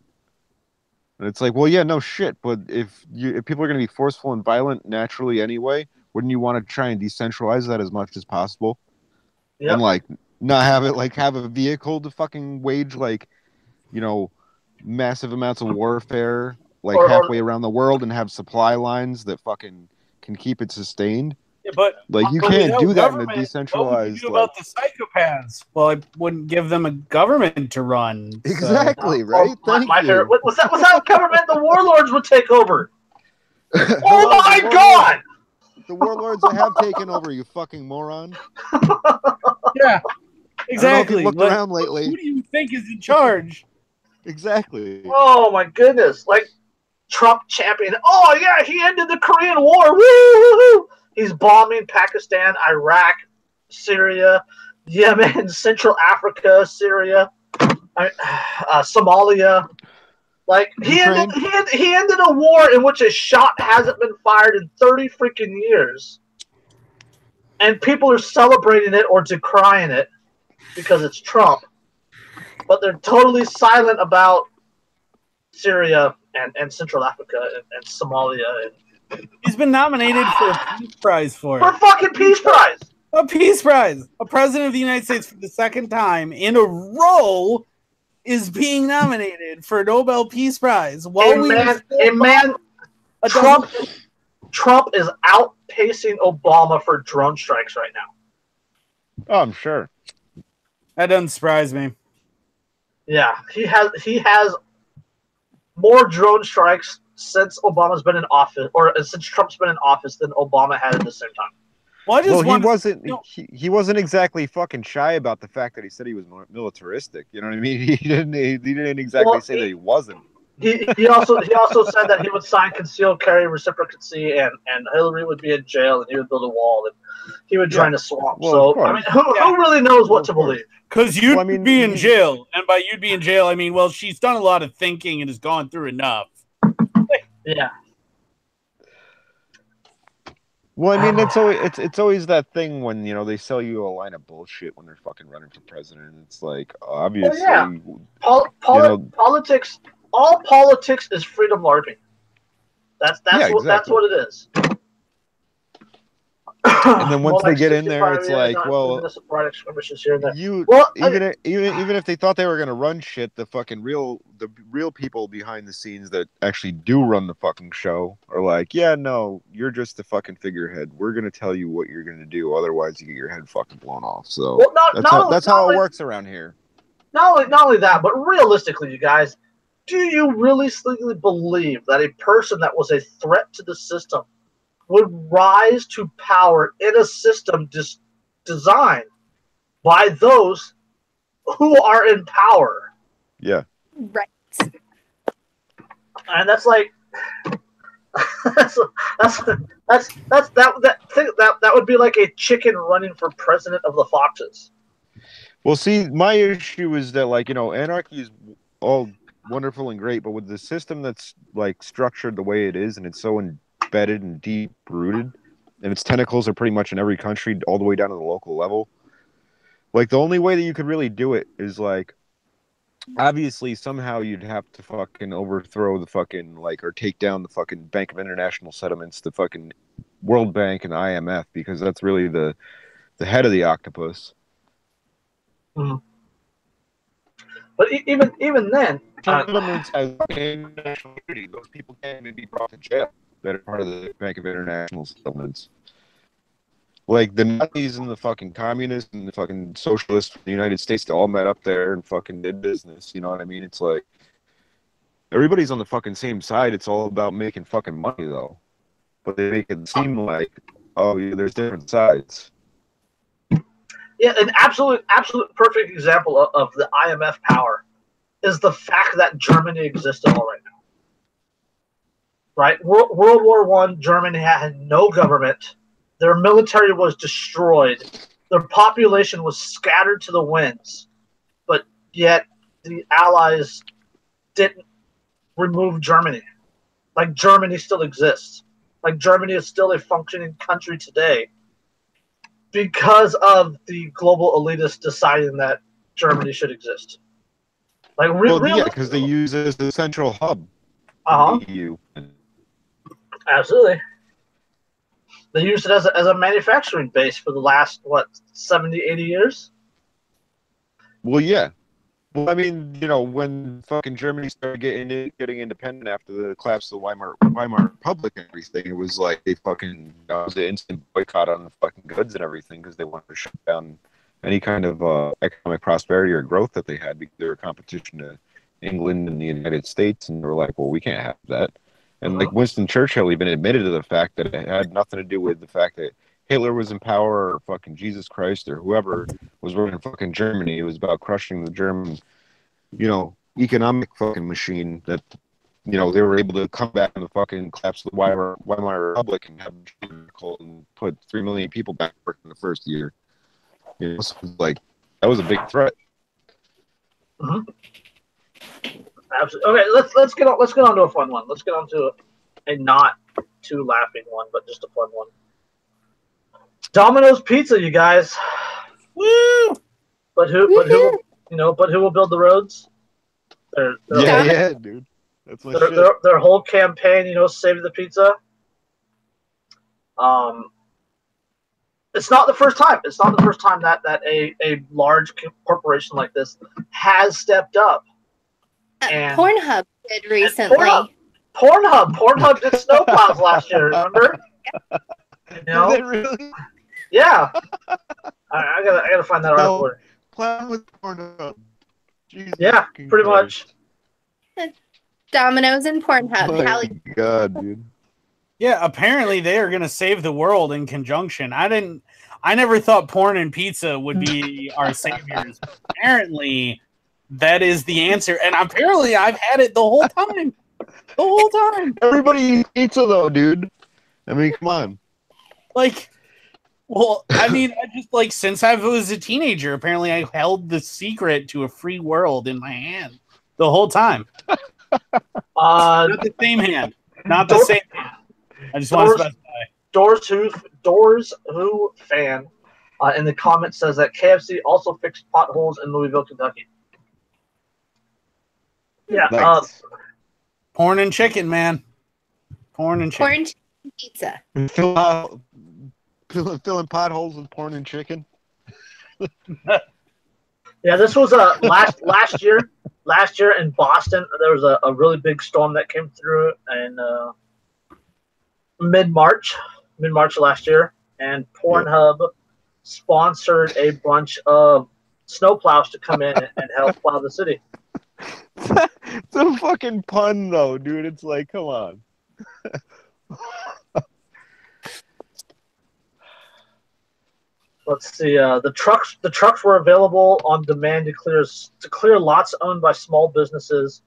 And it's like, well, yeah, no shit. But if people are going to be forceful and violent naturally anyway, wouldn't you want to try and decentralize that as much as possible? Yep. And like not have it like have a vehicle to fucking wage like, massive amounts of warfare like halfway around the world and have supply lines that fucking can keep it sustained. Yeah, but like you can't do that in a decentralized. What would you do about the psychopaths? Well, I wouldn't give them a government to run. Exactly, right? My favorite was that government the warlords would take over. Oh my god! The warlords that have taken over, you fucking moron. Yeah, exactly. Looked around lately. Who do you think is in charge? Exactly. Oh my goodness! Like Trump champion. Oh yeah, he ended the Korean War. Woo! He's bombing Pakistan, Iraq, Syria, Yemen, Central Africa, Syria, Somalia. Like he ended a war in which a shot hasn't been fired in 30 freaking years, and people are celebrating it or decrying it because it's Trump, but they're totally silent about Syria and Central Africa and Somalia. He's been nominated for a Peace Prize for it. For a fucking Peace Prize! A Peace Prize! A president of the United States for the second time in a row is being nominated for a Nobel Peace Prize. Trump is outpacing Obama for drone strikes right now. Oh, I'm sure. That doesn't surprise me. Yeah, he has more drone strikes since Obama's been in office, or since Trump's been in office, than Obama had at the same time. He wasn't exactly fucking shy about the fact that he said he was militaristic. You know what I mean? He didn't exactly say that he wasn't. He also said that he would sign concealed carry reciprocity, and Hillary would be in jail, and he would build a wall, and he would drain a swamp. Well, so I mean, who really knows what to believe? Because you'd be in jail, and by you'd be in jail, I mean, well, she's done a lot of thinking and has gone through enough. Yeah. Well, I mean, it's always that thing when they sell you a line of bullshit when they're fucking running for president. It's like obviously, politics. All politics is freedom LARPing. That's what it is. And then once they get in there, it's like, well, even if they thought they were going to run shit, the real people behind the scenes that actually do run the fucking show are like, yeah, no, you're just the fucking figurehead. We're going to tell you what you're going to do, otherwise you get your head fucking blown off. So that's how it works around here. Not only that, but realistically, you guys, do you really believe that a person that was a threat to the system would rise to power in a system designed by those who are in power? Yeah. Right. And that's like that would be like a chicken running for president of the Foxes. Well, see, my issue is that anarchy is all wonderful and great, but with the system that's like structured the way it is, and it's so embedded and deep rooted, and its tentacles are pretty much in every country all the way down to the local level. Like the only way that you could really do it is like, obviously somehow you'd have to fucking overthrow the fucking or take down the fucking Bank of International Settlements, the fucking World Bank and IMF, because that's really the head of the octopus. Mm-hmm. But even then, those people can't even be brought to jail that are part of the Bank of International Settlements. Like the Nazis and the fucking communists and the fucking socialists from the United States, they all met up there and fucking did business. You know what I mean? It's like everybody's on the fucking same side. It's all about making fucking money, though. But they make it seem like, oh, yeah, there's different sides. Yeah, an absolute perfect example of the IMF power is the fact that Germany exists at all right now. right? World War I, Germany had no government. Their military was destroyed. Their population was scattered to the winds. But yet the Allies didn't remove Germany. Like, Germany still exists. Like, Germany is still a functioning country today because of the global elitists deciding that Germany should exist. Like, yeah, because they use it as the central hub. The EU. Absolutely. They used it as a manufacturing base for the last, 70, 80 years? Well, yeah. Well, I mean, when fucking Germany started getting independent after the collapse of the Weimar Republic and everything, it was like they fucking it was an instant boycott on the fucking goods and everything because they wanted to shut down any kind of economic prosperity or growth that they had because they were competition to England and the United States, and they were like, well, we can't have that. And like Winston Churchill even admitted to the fact that it had nothing to do with the fact that Hitler was in power or fucking Jesus Christ or whoever was running fucking Germany. It was about crushing the German, economic fucking machine that, they were able to come back in the fucking collapse of the Weimar Republic and have and put 3 million people back to work in the first year. So like, that was a big threat. Mm-hmm. Absolutely. Okay, let's get on to a fun one. Let's get on to a not too laughing one, but just a fun one. Domino's Pizza, you guys. Woo! But who will build the roads? Yeah, dude. That's my shit. Their whole campaign, save the pizza. It's not the first time. It's not the first time that a large corporation like this has stepped up. And Pornhub did recently. Pornhub did snowplows last year. Remember? Did they really? Yeah. I gotta find that article. Plan with Pornhub. Jesus, yeah, pretty much. Domino's and Pornhub. Oh my God, dude. Yeah, apparently they are going to save the world in conjunction. I never thought porn and pizza would be our saviors. Apparently, that is the answer. And apparently, I've had it the whole time. The whole time. Everybody eats pizza, though, dude. I mean, come on. Since I was a teenager, apparently I held the secret to a free world in my hand the whole time. Not the same hand. Not the same hand. I just want to specify. Doors Who fan in the comments says that KFC also fixed potholes in Louisville, Kentucky. Yeah. Nice. Porn and chicken, man. Porn and chicken. Porn, chicken, pizza. Filling potholes with porn and chicken. Yeah, this was last year. Last year in Boston, there was a really big storm that came through in mid-March last year, and Pornhub sponsored a bunch of snowplows to come in and help plow the city. It's a fucking pun, though, dude. It's like, come on. Let's see. The trucks were available on demand to clear lots owned by small businesses.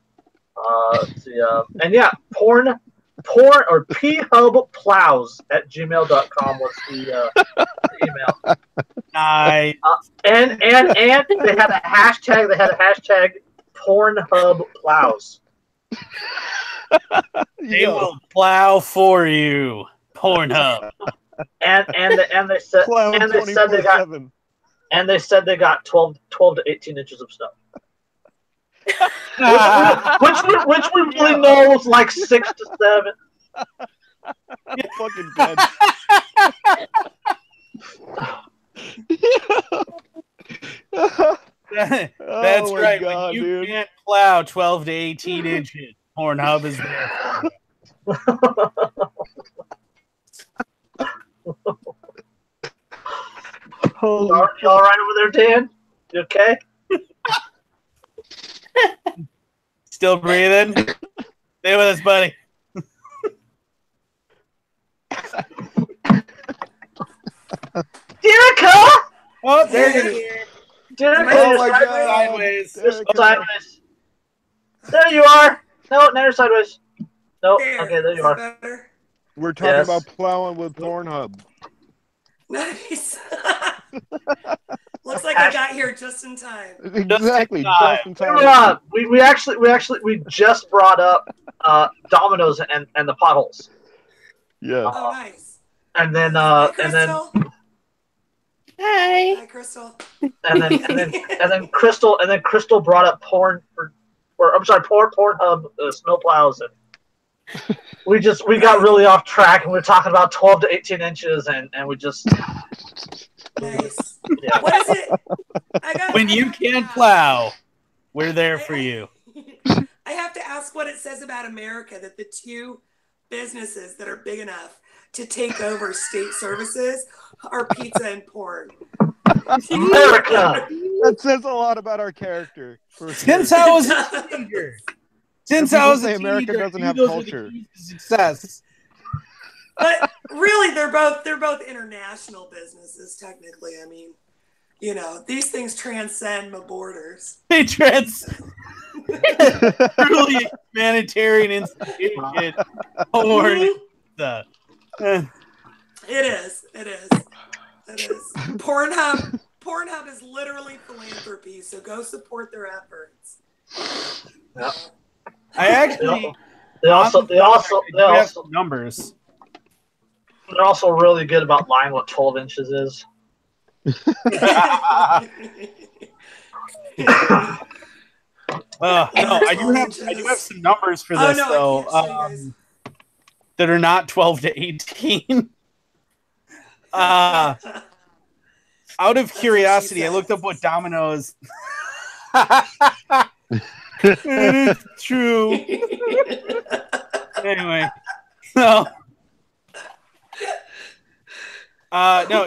Let's see. And yeah, porn or phubplows@gmail.com was the email. Nice. And they had a hashtag. They had a hashtag Pornhub plows. They will plow for you, Pornhub. And they said they got 12 to 18 inches of snow. which we really know was like 6 to 7. I'm fucking dead. That's right. God, when you can't plow 12 to 18 inches, Pornhub is there. You all right over there, Dan? You okay? Still breathing? Stay with us, buddy. Derica! Oh, there it is. Derica, oh my God. Sideways. Sideways. There you are. No, you're sideways. Nope. There. Okay, there you Is are. that better? We're talking Yes. about plowing with Pornhub. Nice. Looks like I got here just in time. Exactly, time. just in time. We just brought up Domino's and the potholes. Yeah. Oh, nice. And then Hi, and then Crystal. Hi. Hi, Crystal. and then Crystal brought up Pornhub snowplows, and we got really off track, and we were talking about 12 to 18 inches, and we just Nice. yeah. What is it? When you can't plow, we're there for you. I have to ask what it says about America that the two businesses that are big enough to take over state services are pizza and porn. America. That says a lot about our character. For sure. Since I was a teenager. America doesn't have culture. Success. But really, they're both international businesses. Technically, I mean, you know, these things transcend the borders. They transcend. Truly humanitarian institution. It is. Pornhub is literally philanthropy, so go support their efforts. Yeah. I actually they also have some numbers. They're also really good about lying what 12 inches is. No, I do have some numbers for this though, that are not 12 to 18. Out of curiosity, I looked up what Domino's. It is true. Anyway, so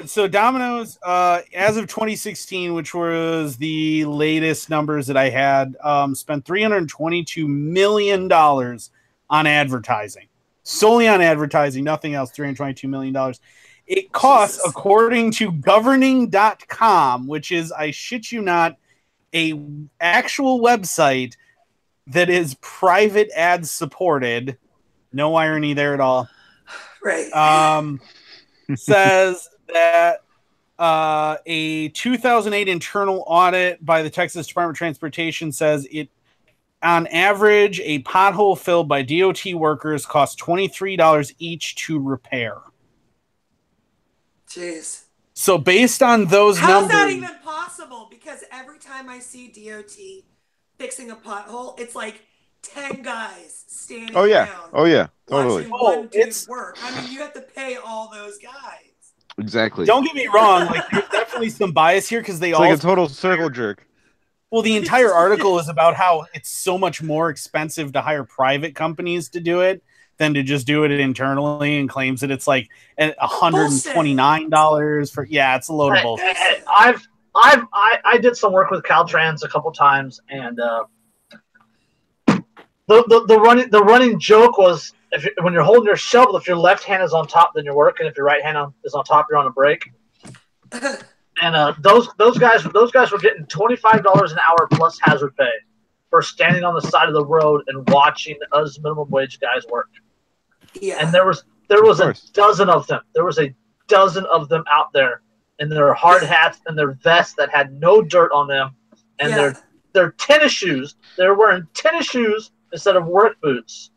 so Domino's, as of 2016, which was the latest numbers that I had, spent $322 million on advertising. Solely on advertising, nothing else, $322 million. It costs, according to governing.com, which is, I shit you not, a actual website that is private ad supported. No irony there at all. Right. Says that a 2008 internal audit by the Texas Department of Transportation says it, on average, a pothole filled by DOT workers costs $23 each to repair. Jeez. So based on those numbers... How's that even possible? Because every time I see DOT fixing a pothole, it's like 10 guys standing around. Oh, yeah. Totally. Watching one dude work. I mean, you have to pay all those guys. Exactly. Don't get me wrong. Like, there's definitely some bias here because it's like a total circle jerk. Well, the entire article is about how it's so much more expensive to hire private companies to do it than to just do it internally, and claims that it's like $129 for. Yeah, it's a load of bullshit. I did some work with Caltrans a couple times, and the running joke was when you're holding your shovel, if your left hand is on top, then you're working. If your right hand is on top, you're on a break. And those guys were getting $25 an hour plus hazard pay for standing on the side of the road and watching us minimum wage guys work. Yeah. And there was a dozen of them. There was a dozen of them out there in their hard hats and their vests that had no dirt on them, and their tennis shoes. They were wearing tennis shoes instead of work boots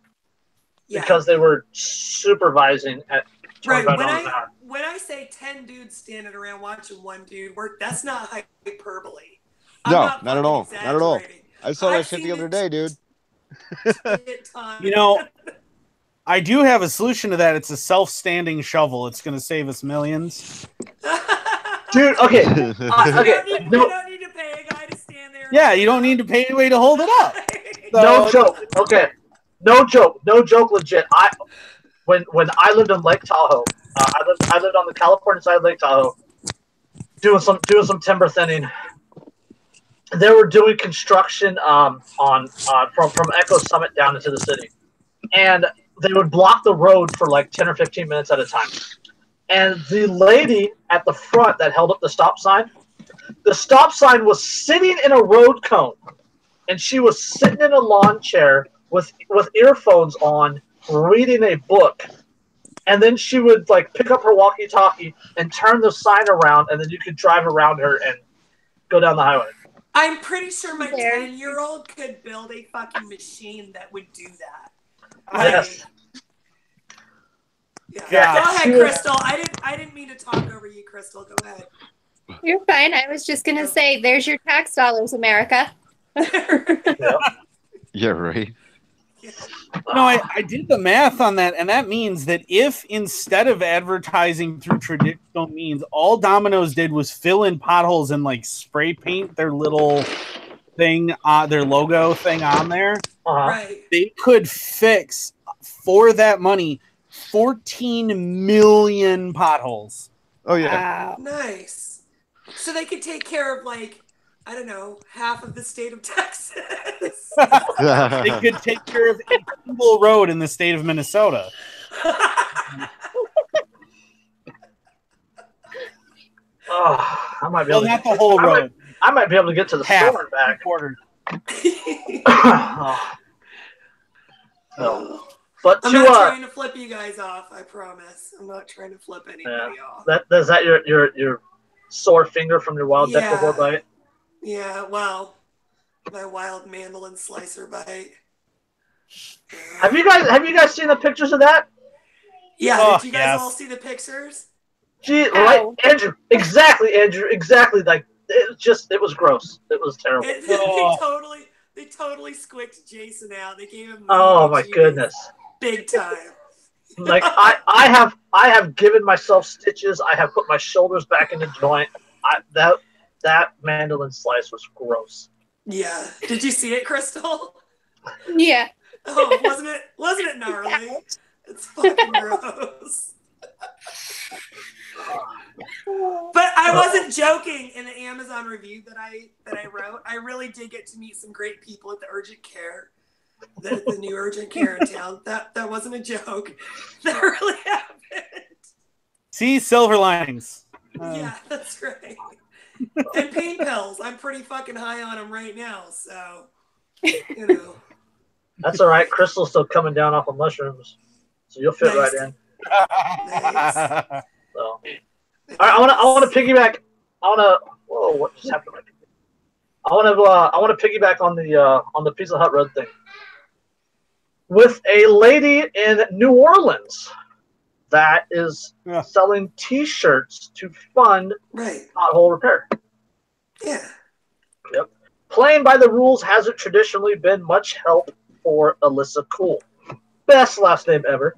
because they were supervising at $25 an hour. When I say 10 dudes standing around watching one dude work, that's not hyperbole. Not at all. Not at all. I saw that shit the other day, dude. You know, I do have a solution to that. It's a self-standing shovel. It's going to save us millions. Dude, okay. You don't need to pay a guy to stand there. Yeah, you don't need to pay anybody to hold it up. So, no joke. Okay. No joke, legit. When I lived in Lake Tahoe, I lived on the California side of Lake Tahoe, doing some timber thinning. They were doing construction from Echo Summit down into the city, and they would block the road for like 10 or 15 minutes at a time. And the lady at the front that held up the stop sign was sitting in a road cone, and she was sitting in a lawn chair with earphones on, reading a book, and then she would like pick up her walkie-talkie and turn the sign around, and then you could drive around her and go down the highway. I'm pretty sure my 10-year-old could build a fucking machine that would do that. Yes. Yeah. Go ahead, Crystal. I didn't mean to talk over you, Crystal. Go ahead. You're fine. I was just gonna say, there's your tax dollars, America. Yeah, right. No, I did the math on that, and that means that if instead of advertising through traditional means, all Domino's did was fill in potholes and like spray paint their little thing, their logo thing on there, Right. they could fix for that money 14 million potholes. Oh yeah. Wow. Nice. So they could take care of like, I don't know, half of the state of Texas. They could take care of a single road in the state of Minnesota. I might be able not the whole road. I might be able to get to the store and back. Quarter. But I'm not trying to flip you guys off. I promise. I'm not trying to flip anybody off. Is that your sore finger from your wild deckleboard bite? Yeah. Well, my wild mandolin slicer bite. Have you guys seen the pictures of that? Yeah. Did you guys all see the pictures? Gee, right, Andrew. Exactly. Like it was gross. It was terrible. They totally squicked Jason out. They gave him. Oh my goodness. Big time. Like I have given myself stitches. I have put my shoulders back in the joint. That mandolin slice was gross. Yeah. Did you see it, Crystal? Yeah. Oh, wasn't it gnarly? It's fucking gross. But I wasn't joking in the Amazon review that I wrote. I really did get to meet some great people at the urgent care, the new urgent care in town. That wasn't a joke. That really happened. See, silver linings. Yeah, that's right. And pain pills. I'm pretty fucking high on them right now, so you know. That's all right. Crystal's still coming down off of mushrooms, so you'll fit right in. Nice. So, all right, I want to piggyback. Whoa, what just happened? I want to piggyback on the Pizza Hut Road thing with a lady in New Orleans that is selling T-shirts to fund pothole repair. Yeah. Yep. Playing by the rules hasn't traditionally been much help for Alyssa Cool. Best last name ever.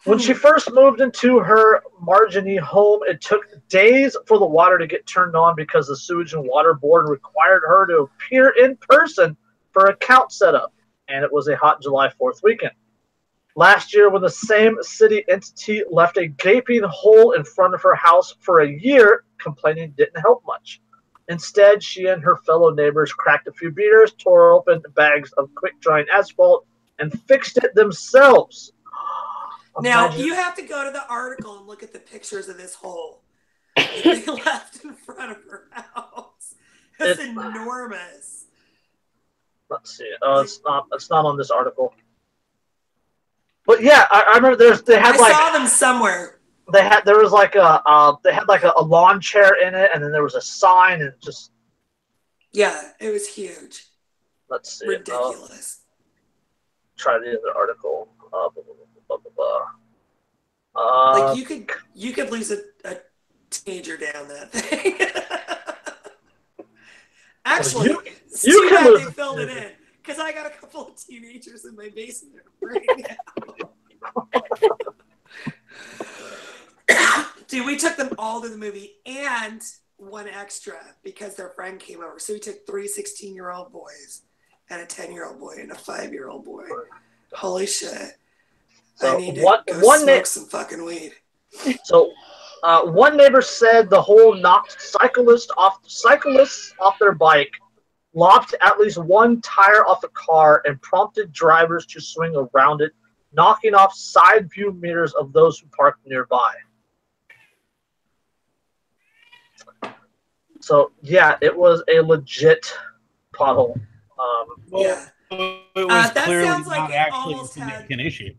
When she first moved into her Marginy home, it took days for the water to get turned on because the Sewage and Water Board required her to appear in person for account setup, and it was a hot July 4th weekend. Last year, when the same city entity left a gaping hole in front of her house for a year, complaining didn't help much. Instead, she and her fellow neighbors cracked a few beers, tore open bags of quick-drying asphalt, and fixed it themselves. Now, you have to go to the article and look at the pictures of this hole that they left in front of her house. It's enormous. Let's see. It's not on this article. But yeah, I remember I saw them somewhere. They had like a lawn chair in it, and then there was a sign, and just it was huge. Let's see. Ridiculous. Try the other article. Like you could lose a teenager down that thing. Actually, it's too bad they filled it in because I got a couple of teenagers in my basement right now. Dude, we took them all to the movie and one extra because their friend came over. So we took 3 16-year-old boys and a 10-year-old boy and a 5-year-old boy. Holy shit. So I need to go smoke some fucking weed. So one neighbor said the hole knocked cyclists off their bike, lopped at least one tire off a car, and prompted drivers to swing around it, knocking off side view mirrors of those who parked nearby. So yeah, it was a legit pothole. It was that clearly sounds like not it actually a almost significant issue.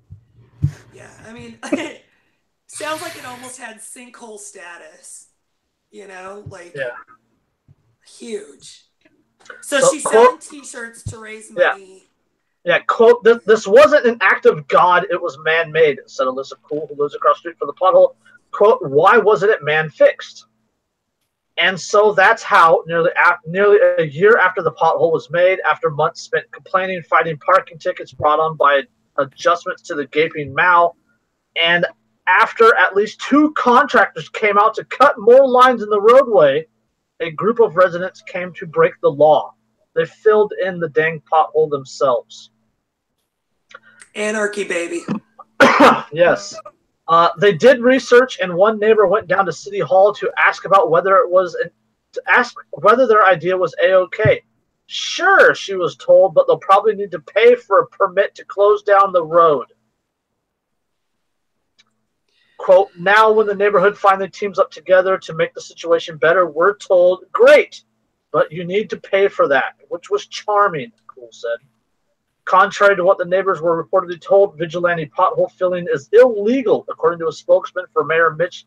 Yeah, I mean, sounds like it almost had sinkhole status. You know, like huge. So she's selling T-shirts to raise money. Yeah, quote, this wasn't an act of God, it was man-made, said Alyssa Cool, who lives across the street from the pothole. Quote, why wasn't it man-fixed? And so that's how, nearly a year after the pothole was made, after months spent complaining, fighting parking tickets brought on by adjustments to the gaping mouth, and after at least 2 contractors came out to cut more lines in the roadway, a group of residents came to break the law. They filled in the dang pothole themselves. Anarchy, baby. Yes. They did research, and one neighbor went down to City Hall to ask about whether their idea was A-OK. Sure, she was told, but they'll probably need to pay for a permit to close down the road. Quote, now when the neighborhood finally teams up together to make the situation better, we're told, great, but you need to pay for that, which was charming, Cool said. Contrary to what the neighbors were reportedly told, vigilante pothole filling is illegal, according to a spokesman for Mayor Mitch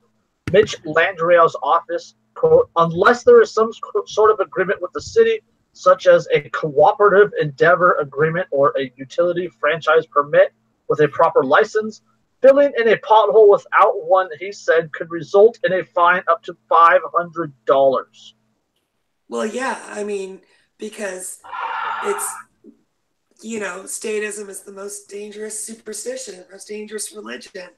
Landriau's office. Quote, unless there is some sort of agreement with the city, such as a cooperative endeavor agreement or a utility franchise permit with a proper license, filling in a pothole without one, he said, could result in a fine up to $500. Well, yeah, I mean, because it's, you know, statism is the most dangerous superstition, most dangerous religion.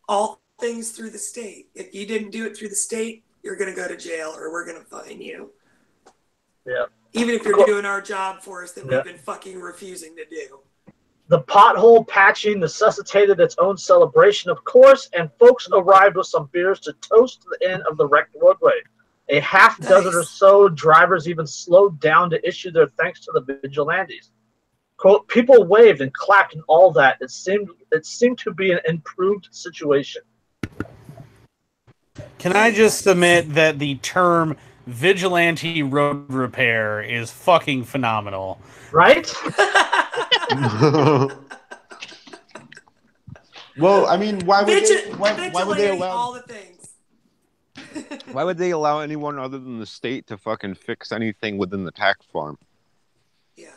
All things through the state. If you didn't do it through the state, you're going to go to jail or we're going to fine you. Yeah. Even if you're doing our job for us that we've been fucking refusing to do. The pothole patching necessitated its own celebration, of course, and folks arrived with some beers to toast the end of the wrecked roadway. A half dozen or so drivers even slowed down to issue their thanks to the vigilantes. Quote, people waved and clapped and all that. It seemed to be an improved situation. Can I just submit that the term vigilante road repair is fucking phenomenal? Right? Well, I mean, why would they allow all the things? Why would they allow anyone other than the state to fucking fix anything within the tax farm? Yeah,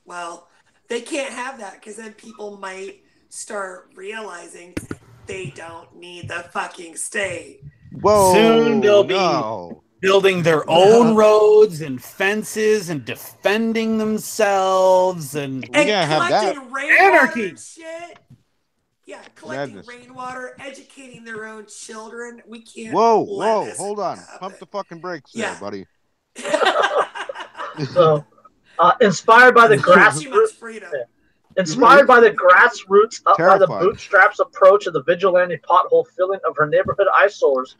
well, they can't have that because then people might start realizing they don't need the fucking state. Whoa, soon they'll be building their own roads and fences and defending themselves and collecting rainwater anarchy and shit. Yeah, collecting rainwater, educating their own children. We can't. Whoa, hold on. Pump the fucking brakes there, buddy. So, inspired by the grassroots. Inspired by the grassroots, by the bootstraps approach of the vigilante pothole filling of her neighborhood eyesores,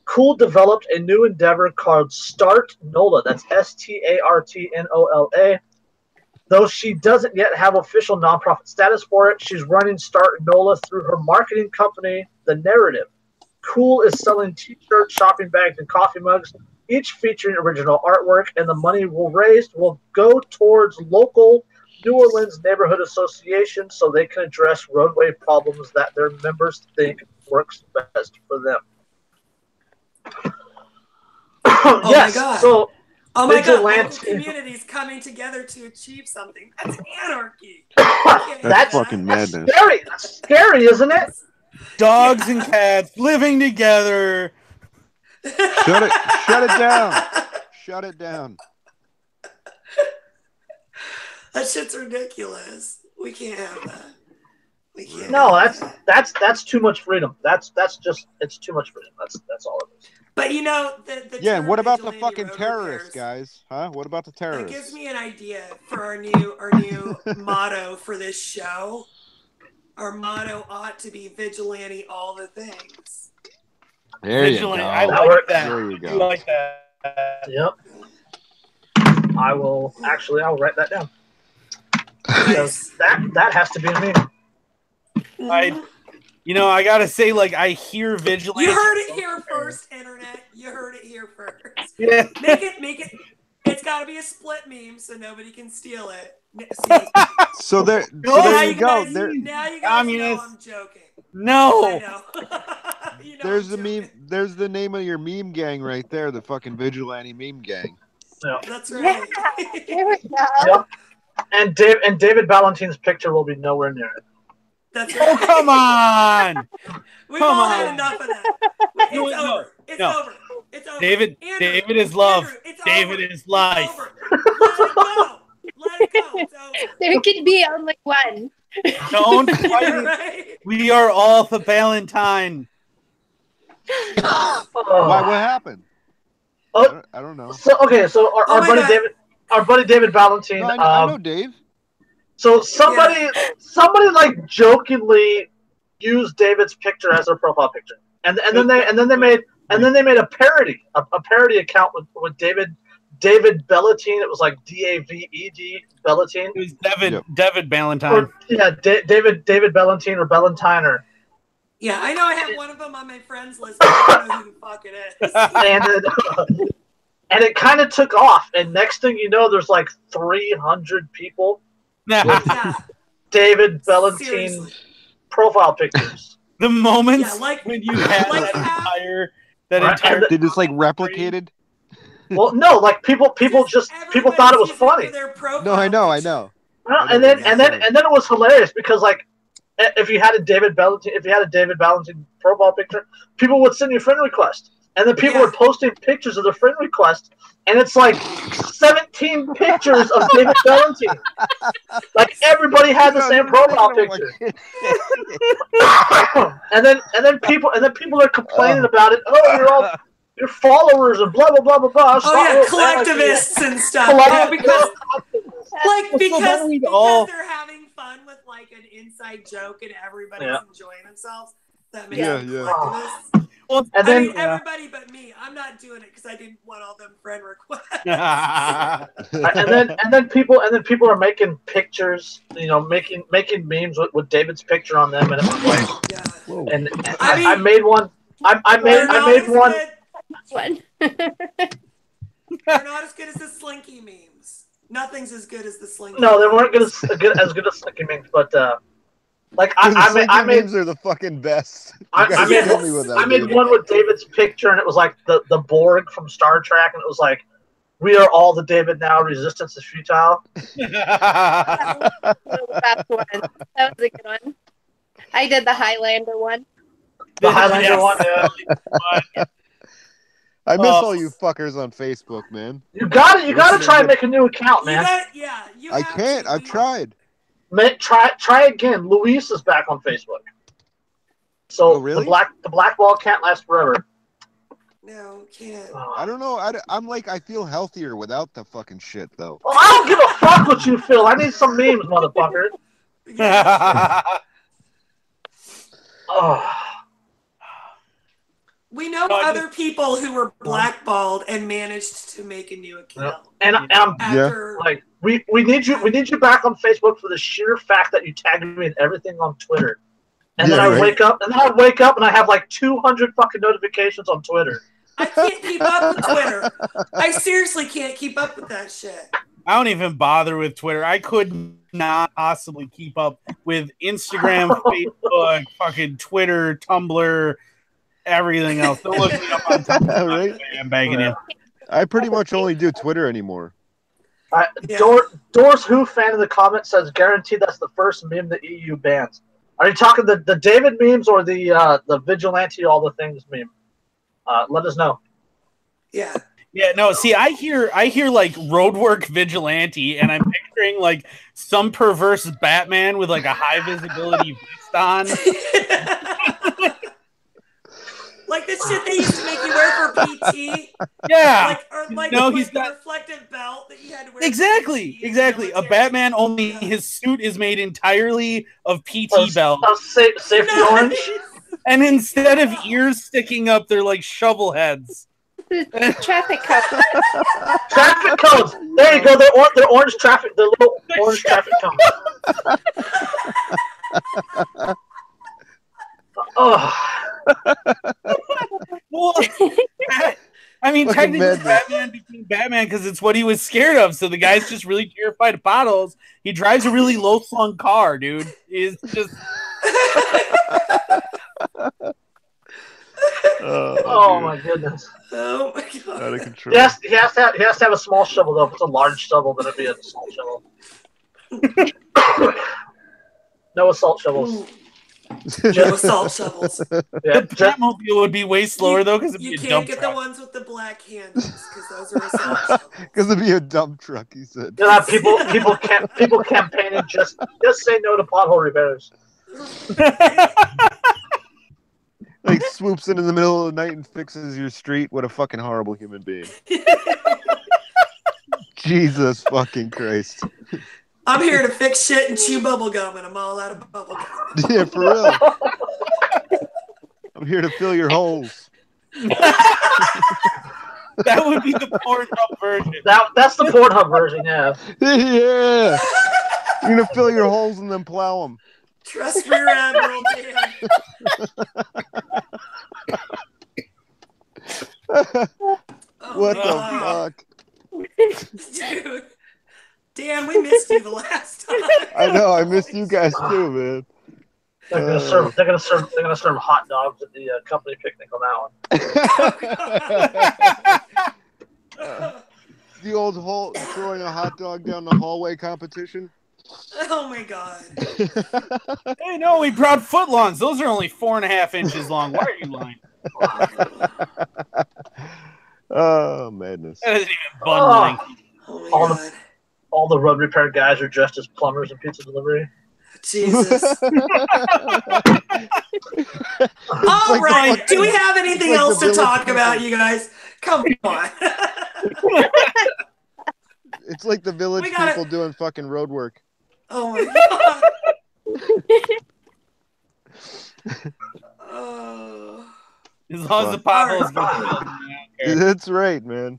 Cool developed a new endeavor called Start NOLA. That's STARTNOLA. Though she doesn't yet have official nonprofit status for it, she's running Start NOLA through her marketing company, The Narrative. Cool is selling t-shirts, shopping bags, and coffee mugs, each featuring original artwork, and the money raised will go towards local New Orleans neighborhood associations so they can address roadway problems that their members think works best for them. My God. So oh my God, local communities coming together to achieve something. That's anarchy. That's fucking madness. That's scary, isn't it? Dogs and cats living together. Shut it down. Shut it down. That shit's ridiculous. We can't have that. We can't. No, that's too much freedom. It's too much freedom. That's all it is. But you know, the and what about the fucking terrorists, guys? Huh? What about the terrorists? That gives me an idea for our new motto for this show. Our motto ought to be vigilante all the things. There vigilante. You go. I like that. There you go. I like that. Yep. I'll write that down. Because that has to be me. I gotta say, I hear vigilante. You heard it here first, internet. You heard it here first. Yeah. Make it. It's gotta be a split meme so nobody can steal it. See? So there you go. Now you guys know I'm joking. No. I know. You know There's I'm the joking. meme. There's the name of your meme gang right there. The fucking vigilante meme gang. Yeah. That's right. There we go. Yep. And David Valentine's picture will be nowhere near it. That's Oh, right. come on. We've Come all on. had enough of that. No, It's no, over. It's no. over. It's over. David, Andrew, David is love. Andrew, it's David over. is life. It's over. Let it go. Let it go. It's over. There could be only one. Don't fight You're it. right. We are all for Valentine. Oh. Why? What happened? Oh. I don't know. So okay, so Oh our my buddy God. David Valentine. No, I know Dave. So somebody like jokingly used David's picture as their profile picture, and then they made a parody account with David Bellatine. It was like Daved Bellatine. It was David Yep. David Valentine. Or, yeah, David Bellatine or Bellantine or. Yeah, I know I have one of them on my friends list, but I don't know who the fuck it is. And it kind of took off, and next thing you know, there's like 300 people with Yeah. David Bellantine Seriously. profile pictures. The moments Yeah, like- when you had like that how- entire They just like replicated. Well, no, like people thought it was funny. No, I know. And then it was hilarious because like if you had a David Bellantine profile picture, people would send you a friend request, and then people were posting pictures of their friend request, and it's like 17 pictures of David Bellantine. Like everybody had the same profile picture. and then people are complaining about it. Oh, your followers and blah blah blah blah blah. Oh yeah, collectivists and stuff. Yeah, because they're having fun with like an inside joke and everybody's enjoying themselves. That makes them collectivists. Well, everybody but me. I'm not doing it because I didn't want all them friend requests. and then people are making pictures, making memes with David's picture on them, and it was like, and I made one. I made one. One. They're not as good as the Slinky memes. Nothing's as good as the Slinky. No, they weren't as good as Slinky memes, but I made memes are the fucking best. I made one with David's picture, and it was like the Borg from Star Trek, and it was like, "We are all the David now. Resistance is futile." That was a good one. I did the Highlander one. The Highlander one, yeah. I miss all you fuckers on Facebook, man. You gotta try and make a new account, man. I can't. I've tried. Try again. Luis is back on Facebook. So really? the black ball can't last forever. No, can't. I don't know. I'm like, I feel healthier without the fucking shit, though. Well, I don't give a fuck what you feel. I need some memes, motherfucker. We know other people who were blackballed and managed to make a new account. And like we need you back on Facebook for the sheer fact that you tagged me in everything on Twitter. And then I wake up and I have like 200 fucking notifications on Twitter. I can't keep up with Twitter. I seriously can't keep up with that shit. I don't even bother with Twitter. I could not possibly keep up with Instagram, Facebook, fucking Twitter, Tumblr, everything else. Don't look me up on Tumblr. Right? I'm begging you. I pretty much only do Twitter anymore. Doors Who fan in the comments says, guaranteed that's the first meme the EU bans. Are you talking the David memes or the vigilante all the things meme? Let us know. Yeah. Yeah, no, see, I hear like roadwork vigilante, and I'm picturing like some perverse Batman with like a high visibility vest on. Like the shit they used to make you wear for PT. Yeah. He's got the reflective belt that you had to wear. Exactly. A Batman, only his suit is made entirely of PT belt. Safety orange. And instead of ears sticking up, they're like shovel heads. Traffic codes. Traffic codes. There you go. They're orange traffic. They're little orange traffic cones. Well, I mean, technically, Batman became Batman because it's what he was scared of. So the guy's just really terrified of potholes. He drives a really low-slung car, dude. He's just. Oh my goodness. Oh my god. Out of control. Yes, he has to have a small shovel though. If it's a large shovel, then it'd be a small shovel. No assault shovels. No assault shovels. Yeah, The Batmobile would be way slower though because you it'd be a can't dump get truck. the ones with the black handles because those are assault shovels. Because it'd be a dump truck, he said. you'll have people campaigning just say no to pothole repairs. Like swoops in the middle of the night and fixes your street. What a fucking horrible human being. Jesus fucking Christ. I'm here to fix shit and chew bubble gum, and I'm all out of bubble gum. Yeah, for real. I'm here to fill your holes. That would be the Pornhub version. That's the Pornhub version, yeah. Yeah. You're gonna fill your holes and then plow them. Trust Rear Admiral Dan. What the fuck? Dude. Dan, we missed you the last time. I know, I missed you guys too, man. They're gonna serve hot dogs at the company picnic on that one. The old throwing a hot dog down the hallway competition. Oh my god. Hey, no, we brought footlongs. Those are only 4.5 inches long. Why are you lying? Oh, madness. That isn't even bundling. Oh my All god. All the road repair guys are dressed as plumbers in pizza delivery. Jesus. All like right. the Do we have anything like else the to village talk people. about, you guys? Come on. It's like the village We gotta- people doing fucking road work. Oh my god. Oh. As long as the potholes get Alright. filled, I don't care. That's right, man.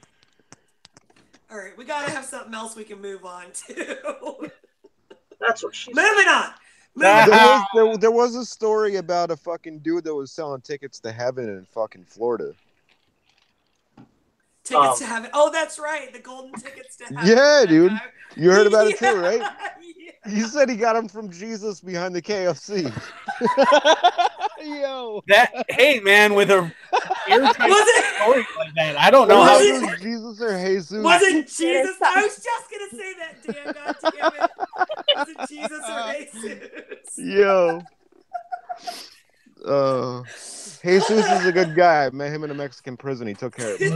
All right, we gotta have something else we can move on to. That's what she said. Moving on. Moving on. There was a story about a fucking dude that was selling tickets to heaven in fucking Florida. Tickets to heaven. Oh, that's right. The golden tickets to heaven. Yeah, That dude. guy. You heard about it too, right? Yeah. You said he got them from Jesus behind the KFC. Yo. Hey, man, with a airtight Was it? story like that, I don't know Was how. it- Was Jesus or Jesus? Was it Jesus? I was just gonna say that, Dan. God damn it. Was it Jesus or Jesus? Yo. Jesus is a good guy. I met him in a Mexican prison. He took care of me.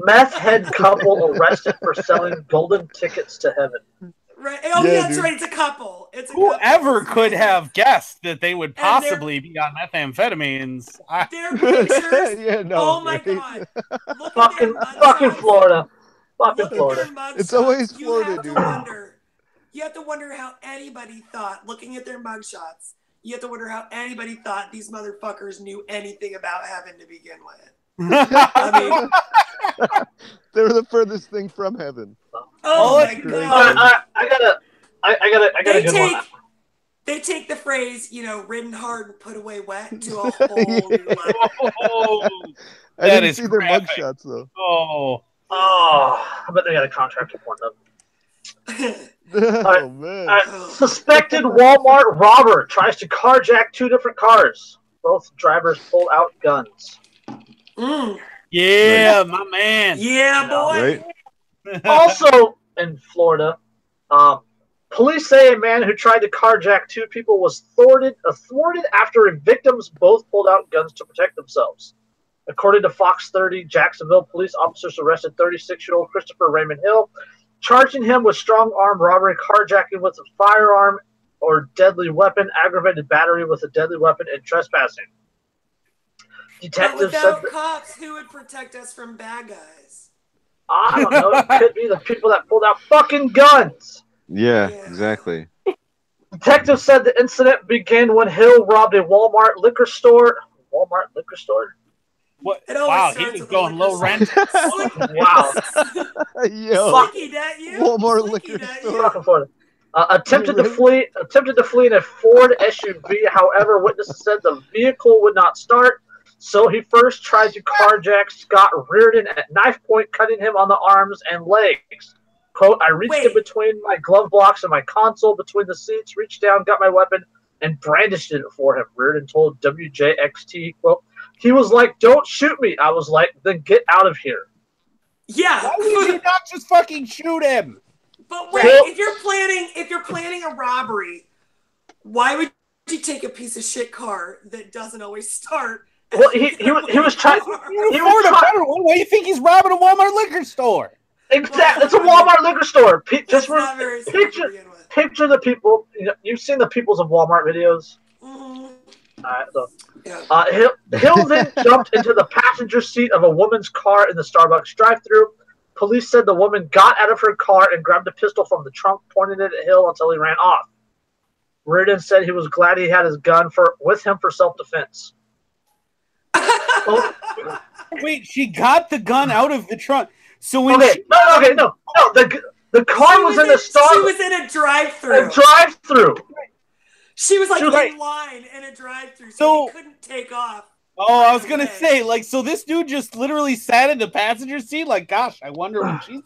Meth head couple arrested for selling golden tickets to heaven. Right. Oh, Yeah, yeah, that's dude. right. It's a couple. It's a Whoever couple. could have guessed that they would And they're- possibly be on methamphamphetamines? Their pictures. Yeah, no. Oh my right? god. Look Fucking at their fucking mugshots. Florida. Fucking Look at Florida. their mugshots. It's always You Florida, have to dude. You have to wonder how anybody thought, looking at their mugshots, you have to wonder how anybody thought these motherfuckers knew anything about heaven to begin with. I mean, They were the furthest thing from heaven. oh my great. god. I got a They good one. take the phrase, ridden hard and put away wet to a whole new level. Oh, I That didn't is see their graphic. mugshots though. oh. Oh, I bet they got a contract with Pornhub. Oh man. Suspected Walmart robber tries to carjack two different cars. Both drivers pulled out guns. Mm. Yeah, my man. Yeah, boy. Right? Also in Florida, police say a man who tried to carjack two people was thwarted after victims both pulled out guns to protect themselves. According to Fox 30, Jacksonville police officers arrested 36-year-old Christopher Raymond Hill, charging him with strong arm robbery, carjacking with a firearm or deadly weapon, aggravated battery with a deadly weapon, and trespassing. But Detectives said without that, cops, who would protect us from bad guys? I don't know, it could be the people that pulled out fucking guns. Yeah, Yeah. exactly. Detectives said the incident began when Hill robbed a Walmart liquor store. Walmart liquor store? What? It always Wow, he starts was with a going liquor low rent. Slicky. Wow. Yo. Slicky, that you? Walmart Slicky, liquor that store. you? Fucking Florida. Attempted to Really? flee in a Ford SUV. However, witnesses said the vehicle would not start, so he first tried to carjack Scott Reardon at knife point, cutting him on the arms and legs. Quote, I reached in Wait. between my glove box and my console between the seats, reached down, got my weapon, and brandished it for him. Reardon told WJXT, quote, "He was like, 'Don't shoot me.' I was like, 'Then get out of here.'" Yeah. Why would you not just fucking shoot him? But wait, if you're planning a robbery, why would you take a piece of shit car that doesn't always start? Well, he was trying. He was a better one. Why do you think he's robbing a Walmart liquor store? Exactly, it's a Walmart liquor store. Just not very safe to begin with. picture the people. You've seen the Peoples of Walmart videos. Mm-hmm. Alright, so Hill then jumped into the passenger seat of a woman's car in the Starbucks drive-thru. Police said the woman got out of her car and grabbed a pistol from the trunk, pointing it at Hill until he ran off. Reardon said he was glad he had his gun with him for self-defense. Wait, she got the gun out of the trunk. So when no. The car was in the Starbucks. She was in a drive-thru. A drive-thru. She was in line in a drive-thru, so he couldn't take off. Oh, I was gonna say, like, so this dude just literally sat in the passenger seat. Like, gosh, I wonder when she's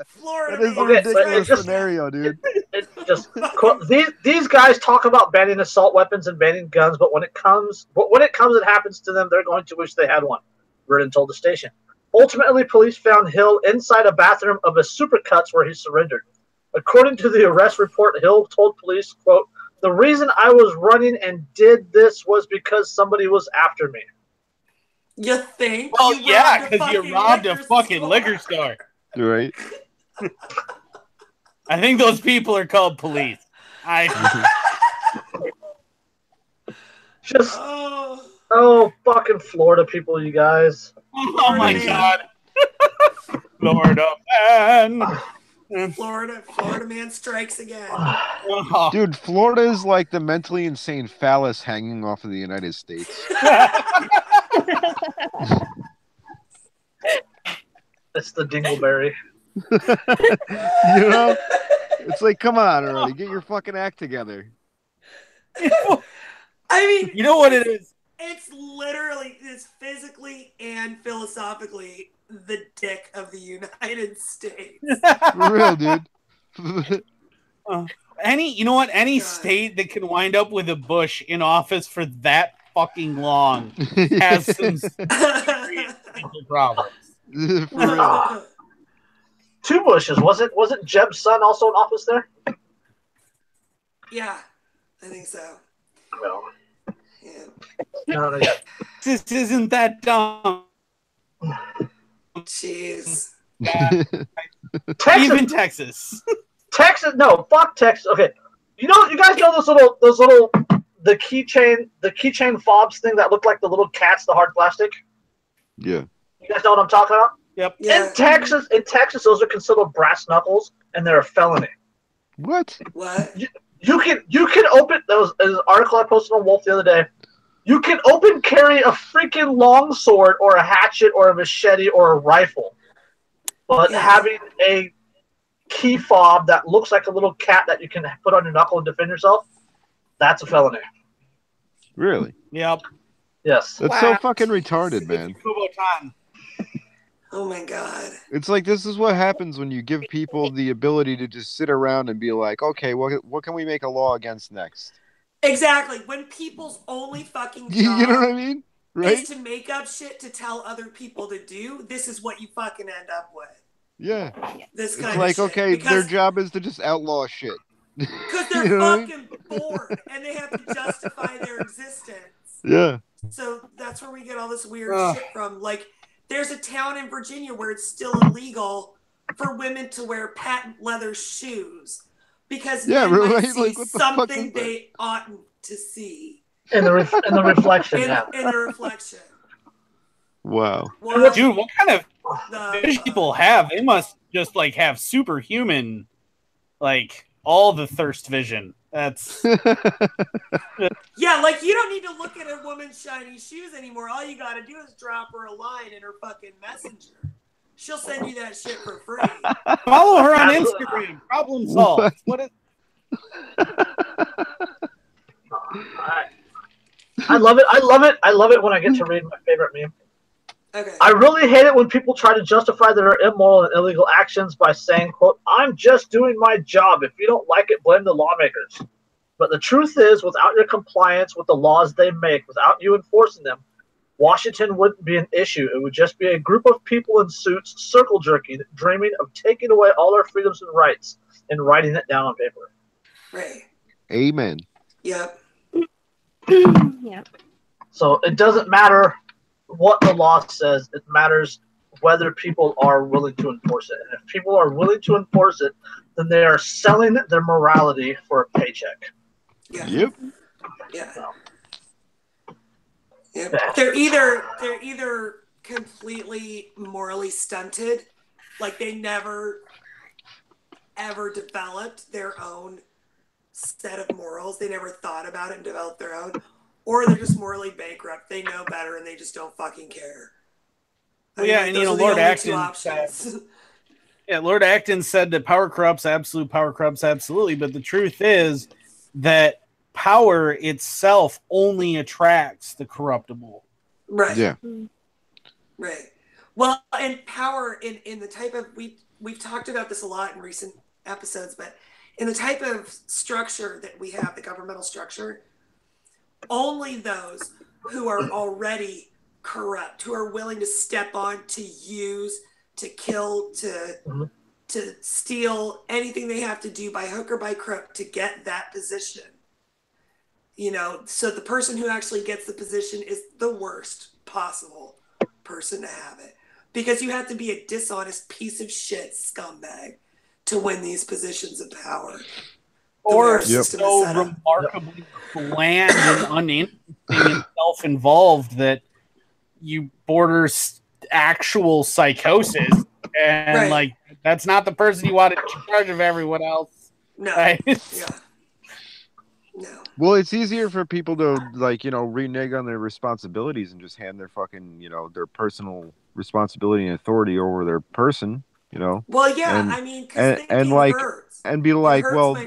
Florida. That is a ridiculous scenario, dude. These guys talk about banning assault weapons and banning guns, but when it comes, it happens to them, they're going to wish they had one. Reardon told the station. Ultimately, police found Hill inside a bathroom of a Supercuts where he surrendered. According to the arrest report, Hill told police, quote, "The reason I was running and did this was because somebody was after me." You think? Oh, yeah, because you robbed a fucking liquor store. Right. I think those people are called police. Fucking Florida people, you guys. Oh my God. Florida man. Florida man strikes again. Dude, Florida is like the mentally insane phallus hanging off of the United States. It's the dingleberry. You know? It's like, come on already. Get your fucking act together. I mean, you know what it is? It's physically and philosophically the dick of the United States. For real, dude. Any state that can wind up with a Bush in office for that fucking long has some problems. For real. Two Bushes. Wasn't Jeb's son also in office there? Yeah, I think so. No. Yeah. No. This isn't that dumb. Jeez. Even Texas. Texas, no, fuck Texas. Okay, you guys know those little the keychain fobs thing that look like the little cats, the hard plastic. Yeah. You guys know what I'm talking about? Yep. Yeah. In Texas, those are considered brass knuckles, and they're a felony. What? You can open those. There's an article I posted on Wolf the other day. You can open carry a freaking longsword or a hatchet or a machete or a rifle, but having a key fob that looks like a little cat that you can put on your knuckle and defend yourself, that's a felony. Really? Yep. Yes. That's so fucking retarded, man. Oh my God. It's like, this is what happens when you give people the ability to just sit around and be like, okay, what can we make a law against next? Exactly. When people's only fucking job you know what I mean? Right? is to make up shit to tell other people to do, this is what you fucking end up with. Yeah. This kind it's of like, shit. okay, their job is to just outlaw shit. Because they're fucking bored and they have to justify their existence. Yeah. So that's where we get all this weird shit from. Like, there's a town in Virginia where it's still illegal for women to wear patent leather shoes because men might see something they oughtn't to see. In the reflection. In the reflection. Wow. Well, dude, what kind of vision people have? They must just like have superhuman, like all the thirst vision. That's yeah, like you don't need to look at a woman's shiny shoes anymore. All you gotta do is drop her a line in her fucking messenger. She'll send you that shit for free. Follow her on Instagram. Problem solved. What is? I love it. I love it when I get to read my favorite meme. Okay. I really hate it when people try to justify their immoral and illegal actions by saying, quote, I'm just doing my job. If you don't like it, blame the lawmakers. But the truth is, without your compliance with the laws they make, without you enforcing them, Washington wouldn't be an issue. It would just be a group of people in suits circle jerking, dreaming of taking away all our freedoms and rights and writing it down on paper. Right. Amen. Yep. Yeah. So it doesn't matter what the law says. It matters whether people are willing to enforce it. And if people are willing to enforce it, then they are selling their morality for a paycheck. Yeah. Yep. Yeah. So, Yep. yeah. They're either completely morally stunted, like they never ever developed their own set of morals. They never thought about it and developed their own, or they're just morally bankrupt. They know better and they just don't fucking care. Well, yeah, and Lord Acton said, Lord Acton said that power corrupts, absolutely. But the truth is that power itself only attracts the corruptible. Right. Yeah. Right. Well, and power in the type of we've talked about this a lot in recent episodes, but in the type of structure that we have, the governmental structure, only those who are already corrupt, who are willing to step on, to use, to kill, to steal, anything they have to do by hook or by crook to get that position. You know, so the person who actually gets the position is the worst possible person to have it. Because you have to be a dishonest piece of shit scumbag to win these positions of power. Or so remarkably bland and uninteresting and self-involved that you border actual psychosis. And, like, that's not the person you want in charge of everyone else. No. Right? Yeah. No. Well, it's easier for people to, like, you know, renege on their responsibilities and just hand their fucking, you know, their personal responsibility and authority over their person, you know. Well, yeah, and, I mean, because and like, hurts. And be like, well,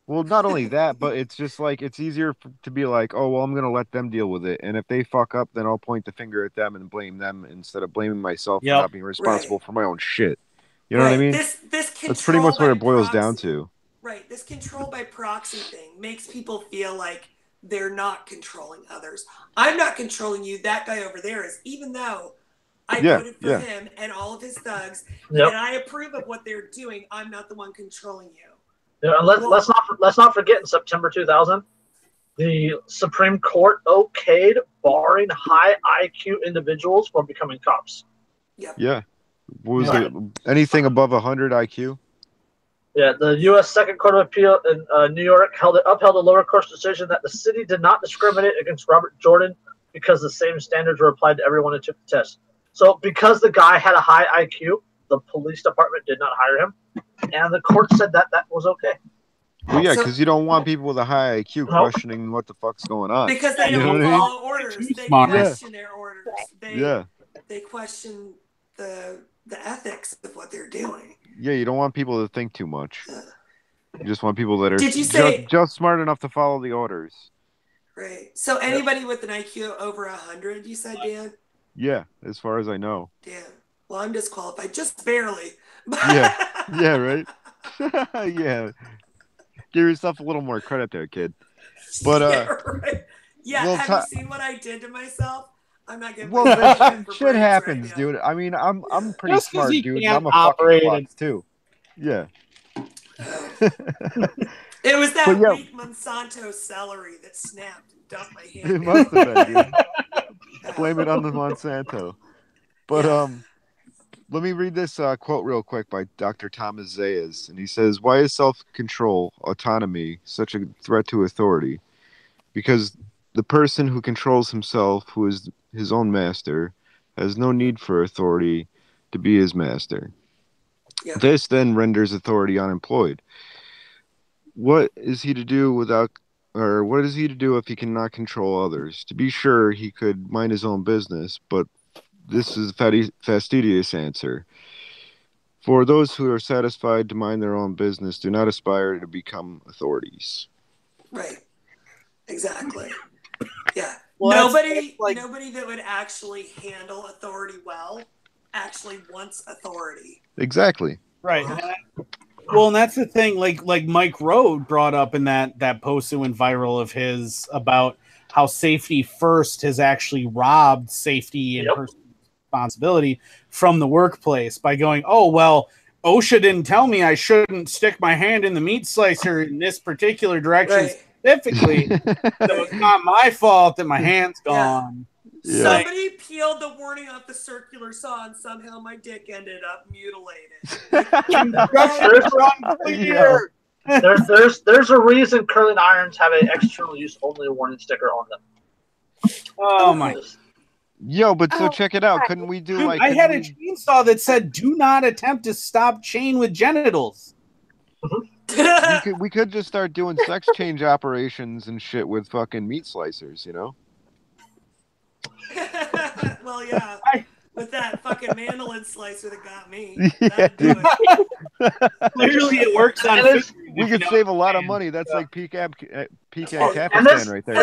well, not only that, but it's just like it's easier to be like, oh, well, I'm gonna let them deal with it, and if they fuck up, then I'll point the finger at them and blame them instead of blaming myself for not being responsible for my own shit. You know what I mean? This That's pretty much what it boils down to. Right. This control by proxy thing makes people feel like they're not controlling others. I'm not controlling you. That guy over there is, even though I voted for him and all of his thugs, and I approve of what they're doing, I'm not the one controlling you. Yeah, and let's not forget in September 2000, the Supreme Court okayed barring high IQ individuals from becoming cops. Yep. Yeah. Was it anything above 100 IQ? Yeah, the U.S. Second Court of Appeal in New York upheld a lower court's decision that the city did not discriminate against Robert Jordan because the same standards were applied to everyone who took the test. So because the guy had a high IQ, the police department did not hire him, and the court said that was okay. Well, yeah, because you don't want people with a high IQ questioning what the fuck's going on. Because they don't follow orders. They question their orders. They question the ethics of what they're doing. Yeah, you don't want people to think too much. You just want people that are just smart enough to follow the orders. Right. So anybody with an IQ over 100, you said, Dan? Yeah, as far as I know. Damn. Well, I'm disqualified, just barely. Yeah, right? Yeah. Give yourself a little more credit there, kid. But right. Yeah, have you seen what I did to myself? I'm not giving shit happens, dude. I mean, I'm pretty just smart, dude. I'm a fucking klutz too. Yeah. It was that weak Monsanto celery that snapped and dumped my hand. It must have been, dude. Blame it on the Monsanto. But let me read this quote real quick by Dr. Thomas Zayas. And he says, why is self-control, autonomy, such a threat to authority? Because the person who controls himself, who is his own master, has no need for authority to be his master. Yeah. This then renders authority unemployed. What is he to do what is he to do if he cannot control others? To be sure, he could mind his own business, but this is a fastidious answer. For those who are satisfied to mind their own business do not aspire to become authorities. Right. Exactly. Yeah. nobody that would actually handle authority well actually wants authority. Exactly. Right. Well, and that's the thing. Like Mike Rowe brought up in that post that went viral of his about how safety first has actually robbed safety and personal responsibility from the workplace by going, oh, well, OSHA didn't tell me I shouldn't stick my hand in the meat slicer in this particular direction specifically. So it's not my fault that my hand's gone. Yeah. Somebody peeled the warning off the circular saw and somehow my dick ended up mutilated. There's a reason curling irons have an external use only warning sticker on them. Oh my! Yo, but so check it out. Couldn't we do like? I had a chainsaw that said, "Do not attempt to stop chain with genitals." we could just start doing sex change operations and shit with fucking meat slicers, you know? Well, yeah. With that fucking mandolin slicer that got me. Yeah, dude. Clearly it works on we could save a lot of money. That's like Pecan Capistan right there.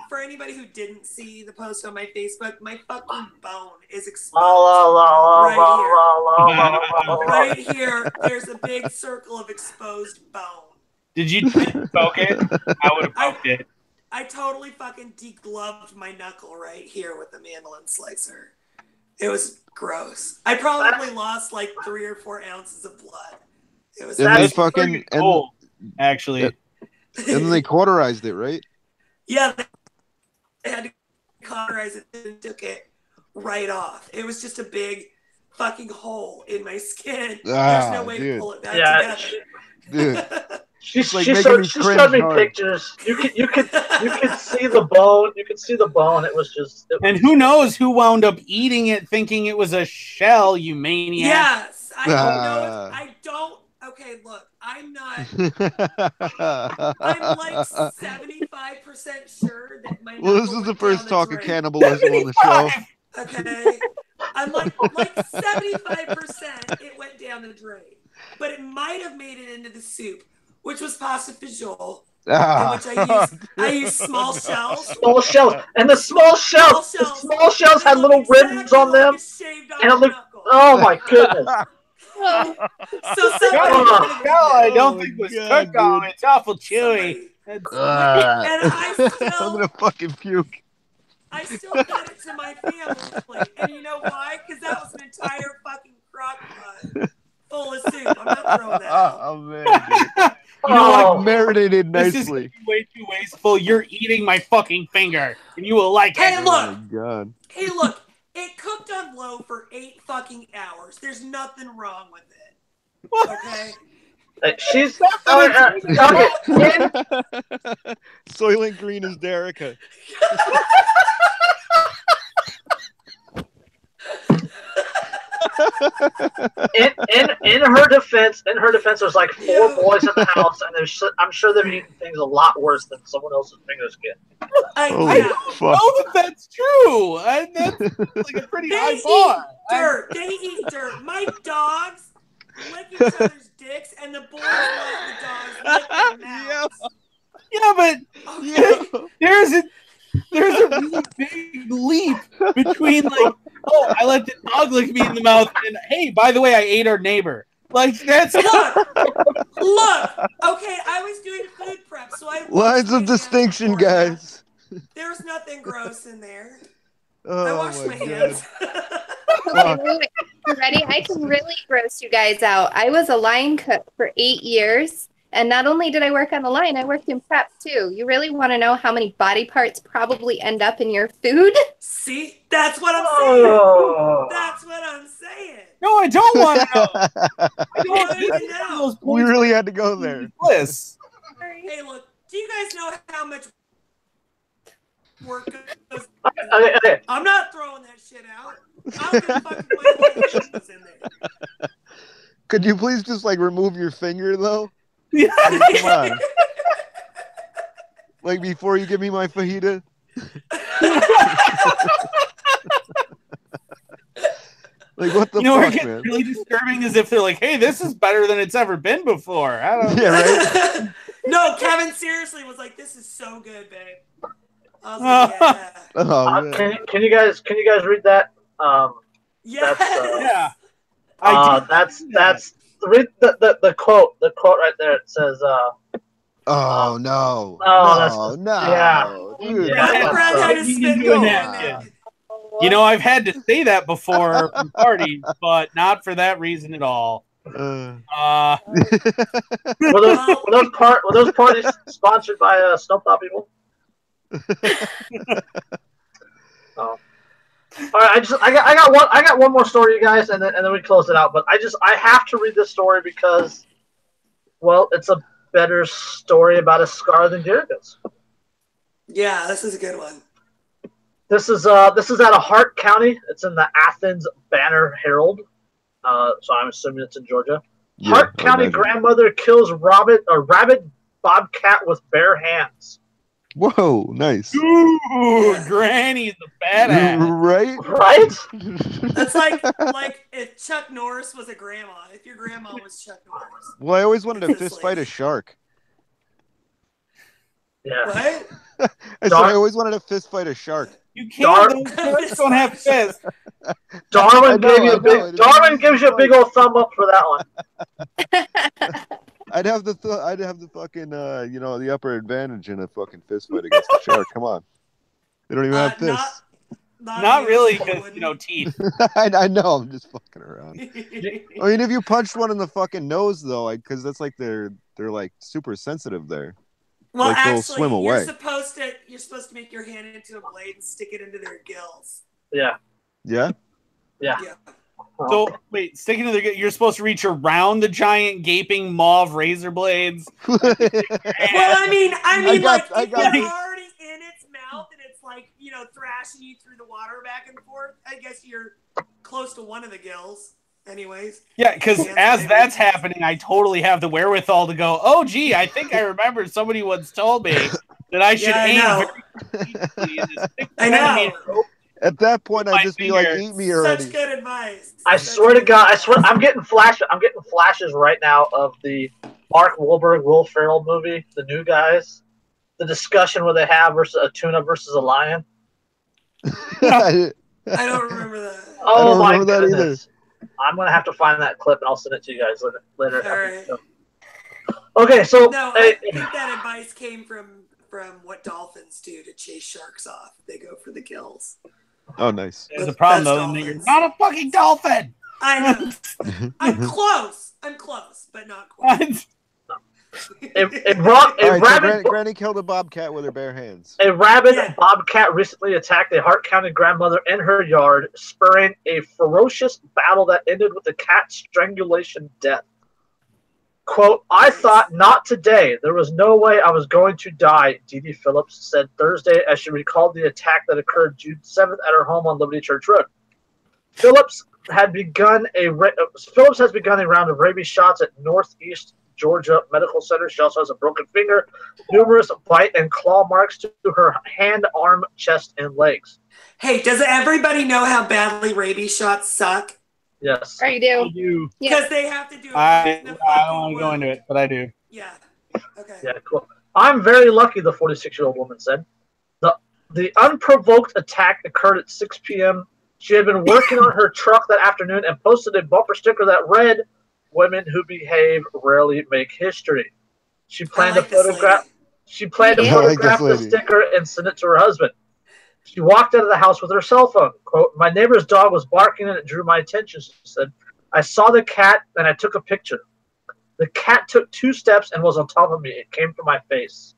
For anybody who didn't see the post on my Facebook, my fucking bone is exposed. Right here, there's a big circle of exposed bone. Did you poke it? I would have poked it. I totally fucking degloved my knuckle right here with the mandolin slicer. It was gross. I probably lost like 3 or 4 ounces of blood. It was fucking cool, actually. And then they cauterized it, right? Yeah, they had to cauterize it and took it right off. It was just a big fucking hole in my skin. There's no way to pull it back together. Dude. She showed me pictures. You could see the bone. You could see the bone. It was just. And who knows who wound up eating it, thinking it was a shell? You maniac! Yes, I don't know. I don't. Okay, look, I'm not. I'm like 75% sure that my. Well, this is the first talk of cannibalism on the show. Okay, I'm like 75%. It went down the drain, but it might have made it into the soup. Which was pasta fagioli, in which I used small shells. Small shells, and the small shells had little ribbons on them, and it looked. Oh my goodness! So I don't think it was cooked on. It's awful chewy. And I still. I'm gonna fucking puke. I still fed it to my family, and you know why? Because that was an entire fucking crock pot full of soup. I'm not throwing that out. Oh man. Dude. You know what? Marinated nicely. This is way too wasteful. You're eating my fucking finger, and you will like it. Hey, look. Oh my God. Hey, look. It cooked on low for 8 fucking hours. There's nothing wrong with it. Okay? She's Soylent Green is Derica. in her defense, there's like 4 boys in the house, and I'm sure they've eaten things a lot worse than someone else's fingers get. I don't know that that's true. That's like a pretty high bar. They eat dirt. My dogs lick each other's dicks, and the boys let the dogs lick their mouths. Yeah, but there's a really big leap between like, oh, I let the dog lick me in the mouth, and hey, by the way, I ate our neighbor. Like that's look. Okay, I was doing food prep, so I lines of distinction, guys. There's nothing gross in there. Oh, I washed my hands. Wait, you ready? I can really gross you guys out. I was a line cook for 8 years. And not only did I work on the line, I worked in prep too. You really want to know how many body parts probably end up in your food? See? That's what I'm saying. That's what I'm saying. No, I don't want to know. I don't even know. We really had to go there. Bliss. Hey, look. Do you guys know how much work goes? I'm not throwing that shit out. I'm gonna fucking put what in there. Could you please just like remove your finger though? Yeah. Come on. Like before you give me my fajita. Like what the fuck, what man? Really disturbing is if they're like, "Hey, this is better than it's ever been before." I don't know. Yeah, right. No, Kevin seriously was like, "This is so good, babe." I was like, yeah. Oh, man. Can you guys read that? Yes. Yeah. I did. That's read the quote. The quote right there. It says, Oh no! Oh, no! yeah. Dude, Yeah. My breath had to You spit doing the that pen. shit. You know, I've had to say that before in parties, but not for that reason at all. Were those parties sponsored by Snowplow people? Oh. All right, I got one more story, you guys, and then we close it out. But I have to read this story because, well, it's a better story about a scar than Jericho's. Yeah, this is a good one. This is out of Hart County. It's in the Athens Banner Herald. So I'm assuming it's in Georgia. Yeah, Hart County grandmother kills rabid bobcat with bare hands. Whoa, nice. Ooh, Granny's a badass. Right? Right? That's like if Chuck Norris was a grandma. If your grandma was Chuck Norris. Well, I always wanted to It's fist this fight a lady. shark. Yeah. What? I said I always wanted to fist fight a shark. You can't. Those sharks don't have fists. Darwin gives you a big old thumb up for that one. I'd have the fucking the upper advantage in a fucking fist fight against the shark. Come on, they don't even have fists. Not really, because teeth. I know. I'm just fucking around. I mean, if you punched one in the fucking nose though, because that's like they're like super sensitive there. Well, like actually, they'll swim away. You're supposed to make your hand into a blade and stick it into their gills. Yeah. Yeah. Yeah. So wait, sticking to the you're supposed to reach around the giant gaping mauve razor blades. Well, I mean, if you're this. already in its mouth and it's like thrashing you through the water back and forth, I guess you're close to one of the gills. Anyways. Yeah, because as that's happening, I totally have the wherewithal to go, oh, gee, I think I remember somebody once told me that I should aim very deeply. I know. At that point, I'd just be like, eat me already. Such good advice. I swear to God, I'm getting flashes right now of the Mark Wahlberg, Will Ferrell movie, The New Guys. The discussion where they have versus a tuna versus a lion. I don't remember that. Oh my goodness. I'm going to have to find that clip and I'll send it to you guys later. All right. Okay, so no, I think that advice came from what dolphins do to chase sharks off. They go for the kills. Oh, nice. There's a problem though. You're not a fucking dolphin. I know. I'm close, but not quite. Granny killed a bobcat with her bare hands. A rabid bobcat recently attacked a Hart County grandmother in her yard, spurring a ferocious battle that ended with the cat's strangulation death. Quote, I thought not today. There was no way I was going to die, Dee Dee Phillips said Thursday as she recalled the attack that occurred June 7th at her home on Liberty Church Road. Phillips has begun a round of rabies shots at Northeast Georgia Medical Center. She also has a broken finger, numerous bite and claw marks to her hand, arm, chest, and legs. Hey, does everybody know how badly rabies shots suck? Yes. Or you do. Because they have to do it. I don't want to go into it, but I do. Yeah. Okay. Yeah, cool. I'm very lucky, the 46-year-old woman said. The unprovoked attack occurred at 6 p.m. She had been working on her truck that afternoon and posted a bumper sticker that read, "Women who behave rarely make history." She planned to photograph the sticker and send it to her husband. She walked out of the house with her cell phone. Quote, my neighbor's dog was barking and it drew my attention, she said. I saw the cat and I took a picture. The cat took 2 steps and was on top of me. It came for my face.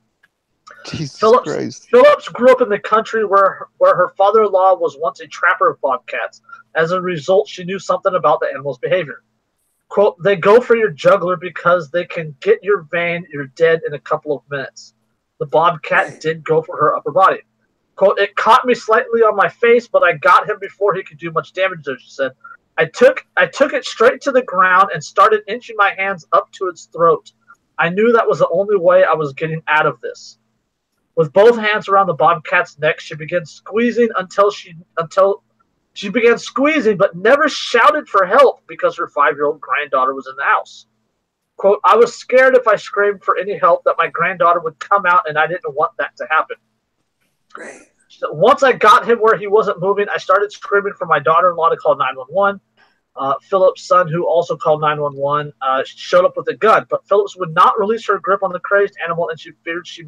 Jesus Christ. Phillips grew up in the country where her father-in-law was once a trapper of bobcats. As a result, she knew something about the animal's behavior. Quote, they go for your jugular because they can get your vein, you're dead in a couple of minutes. The bobcat did go for her upper body. Quote, it caught me slightly on my face, but I got him before he could do much damage there, she said. I took it straight to the ground and started inching my hands up to its throat. I knew that was the only way I was getting out of this. With both hands around the bobcat's neck, she began squeezing until she began squeezing, but never shouted for help because her 5-year-old granddaughter was in the house. Quote, I was scared if I screamed for any help that my granddaughter would come out, and I didn't want that to happen. Great. Once I got him where he wasn't moving, I started screaming for my daughter-in-law to call 911. Philip's son, who also called 911, showed up with a gun, but Phillips would not release her grip on the crazed animal, and she feared it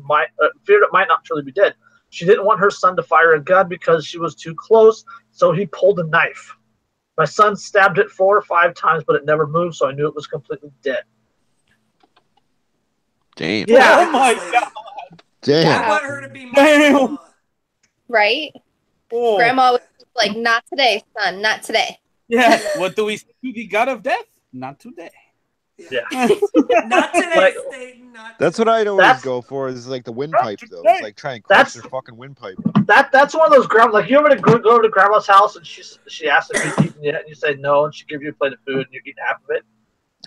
might not truly be dead. She didn't want her son to fire a gun because she was too close, so he pulled a knife. My son stabbed it 4 or 5 times, but it never moved, so I knew it was completely dead. Damn. Yeah. Oh my god. Damn. I want her to be my grandma. Right? Oh. Grandma was like, not today, son, not today. Yeah. What do we see to the god of death? Not today. Yeah. Not today, Like, Satan. Not That's what I'd always go for. Is like the windpipe though. It's like try and crush their fucking windpipe. That's one of those grandma. Like you ever go over to grandma's house and she asks if you've eaten yet, and you say no, and she gives you a plate of food and you eat half of it,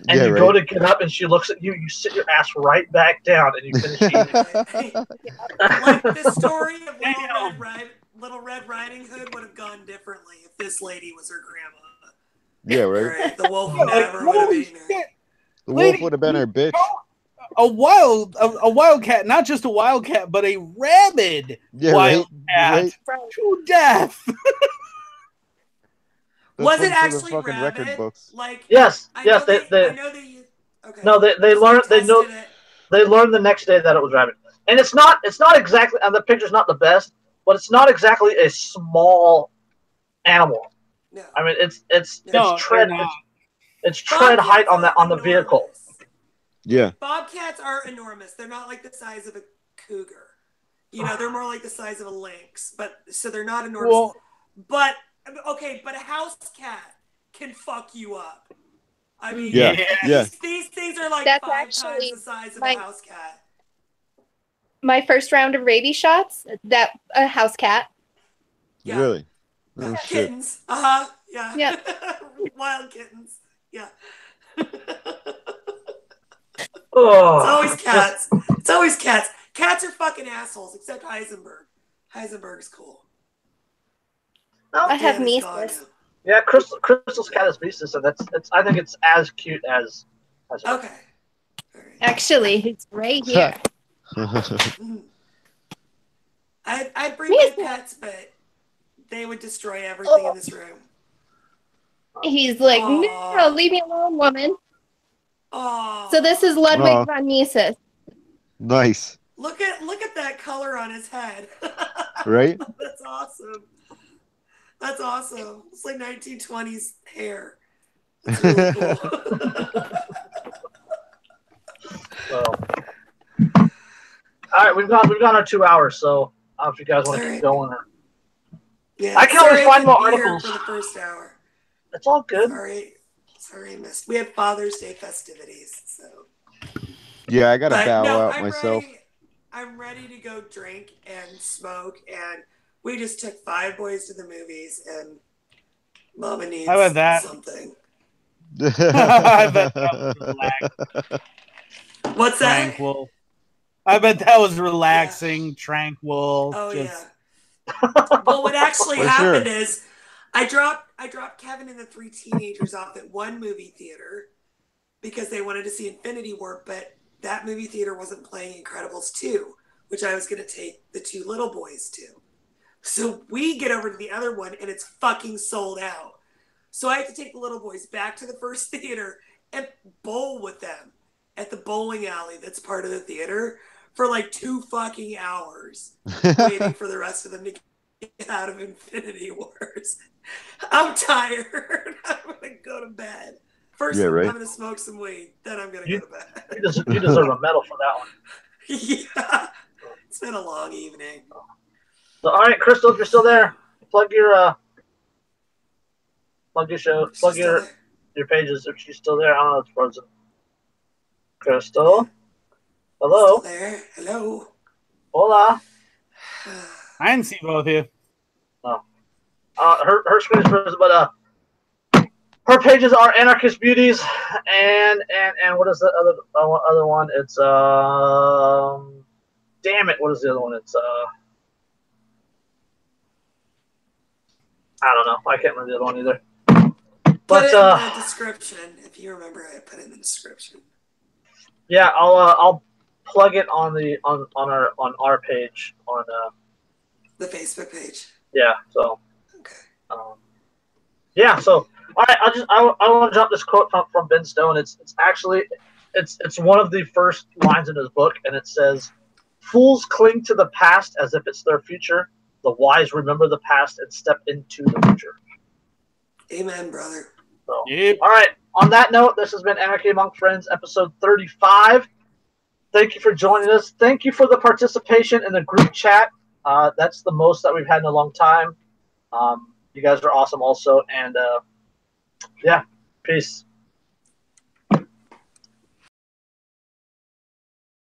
and you go to get up and she looks at you, you sit your ass right back down and you finish eating. Like the story of Little Red Riding Hood would have gone differently if this lady was her grandma. Yeah, right. The wolf never would have eaten her. The wolf would have been her bitch. A wildcat, not just a wildcat, but a rabid wildcat to death. Was it actually fucking rabid? record books? Like yes, I yes. know that you. Okay. No, they learned. They learned the next day that it was rabid, and it's not exactly. And the picture's not the best, but it's not exactly a small animal. No. I mean, it's tread height on the vehicle. Yeah. Bobcats are enormous. They're not like the size of a cougar. You know, they're more like the size of a lynx. So they're not enormous. Well, but a house cat can fuck you up. I mean, these things are like That's 5 actually times the size of a house cat. My first round of rabies shots, a house cat. Yeah. Really? Oh, shit. Kittens. Yeah. Yeah. Wild kittens. Yeah. Oh, It's always cats. It's always cats. Cats are fucking assholes, except Heisenberg. Heisenberg's cool. I have Dan is gone measles. now. Yeah, Crystal's cat is Meesus, and I think it's as cute as Okay. All right. Actually, it's right here. I'd bring my pets, but they would destroy everything in this room. He's like, no, leave me alone, woman. Oh. So this is Ludwig von Mises. Nice. Look at that color on his head. Right? That's awesome. That's awesome. It's like 1920s hair. That's really cool. All right, we've gone our 2 hours, so I don't know if you guys want to keep going. Yeah, I can always find more articles for the first hour. It's all good. Sorry, I missed. We had Father's Day festivities, so. Yeah, I gotta bow out myself. I'm ready to go drink and smoke, and we just took 5 boys to the movies, and Mama needs something. I bet that was relaxing. What's that? Tranquil. I bet that was relaxing, tranquil. Oh yeah. Well, what actually happened is I dropped Kevin and the 3 teenagers off at one movie theater because they wanted to see Infinity War, but that movie theater wasn't playing Incredibles 2, which I was going to take the 2 little boys to. So we get over to the other one and it's fucking sold out. So I have to take the little boys back to the first theater and bowl with them at the bowling alley that's part of the theater for like 2 fucking hours, waiting for the rest of them to get out of Infinity Wars. I'm tired. I'm gonna go to bed. First, I'm gonna smoke some weed. Then I'm gonna go to bed. You deserve a medal for that one. Yeah, it's been a long evening. So, all right, Crystal, if you're still there, plug your show, plug your pages. If she's still there, I don't know if it's frozen. Crystal, hello. Still there? Hello. Hola. I didn't see both of you. No. Her screen is frozen, but her pages are Anarchist Beauties and what is the other one? It's damn it, what is the other one? It's I don't know. I can't remember the other one either. Put it in the description if you remember. I put it in the description. Yeah, I'll plug it on our page on the Facebook page. Yeah. So. Okay. Yeah. So all right, I want to drop this quote from Ben Stone. It's actually one of the first lines in his book, and it says, "Fools cling to the past as if it's their future. The wise remember the past and step into the future." Amen, brother. So, all right. On that note, this has been Anarchy Among Friends, episode 35. Thank you for joining us. Thank you for the participation in the group chat. That's the most that we've had in a long time. You guys are awesome also. And, yeah, peace.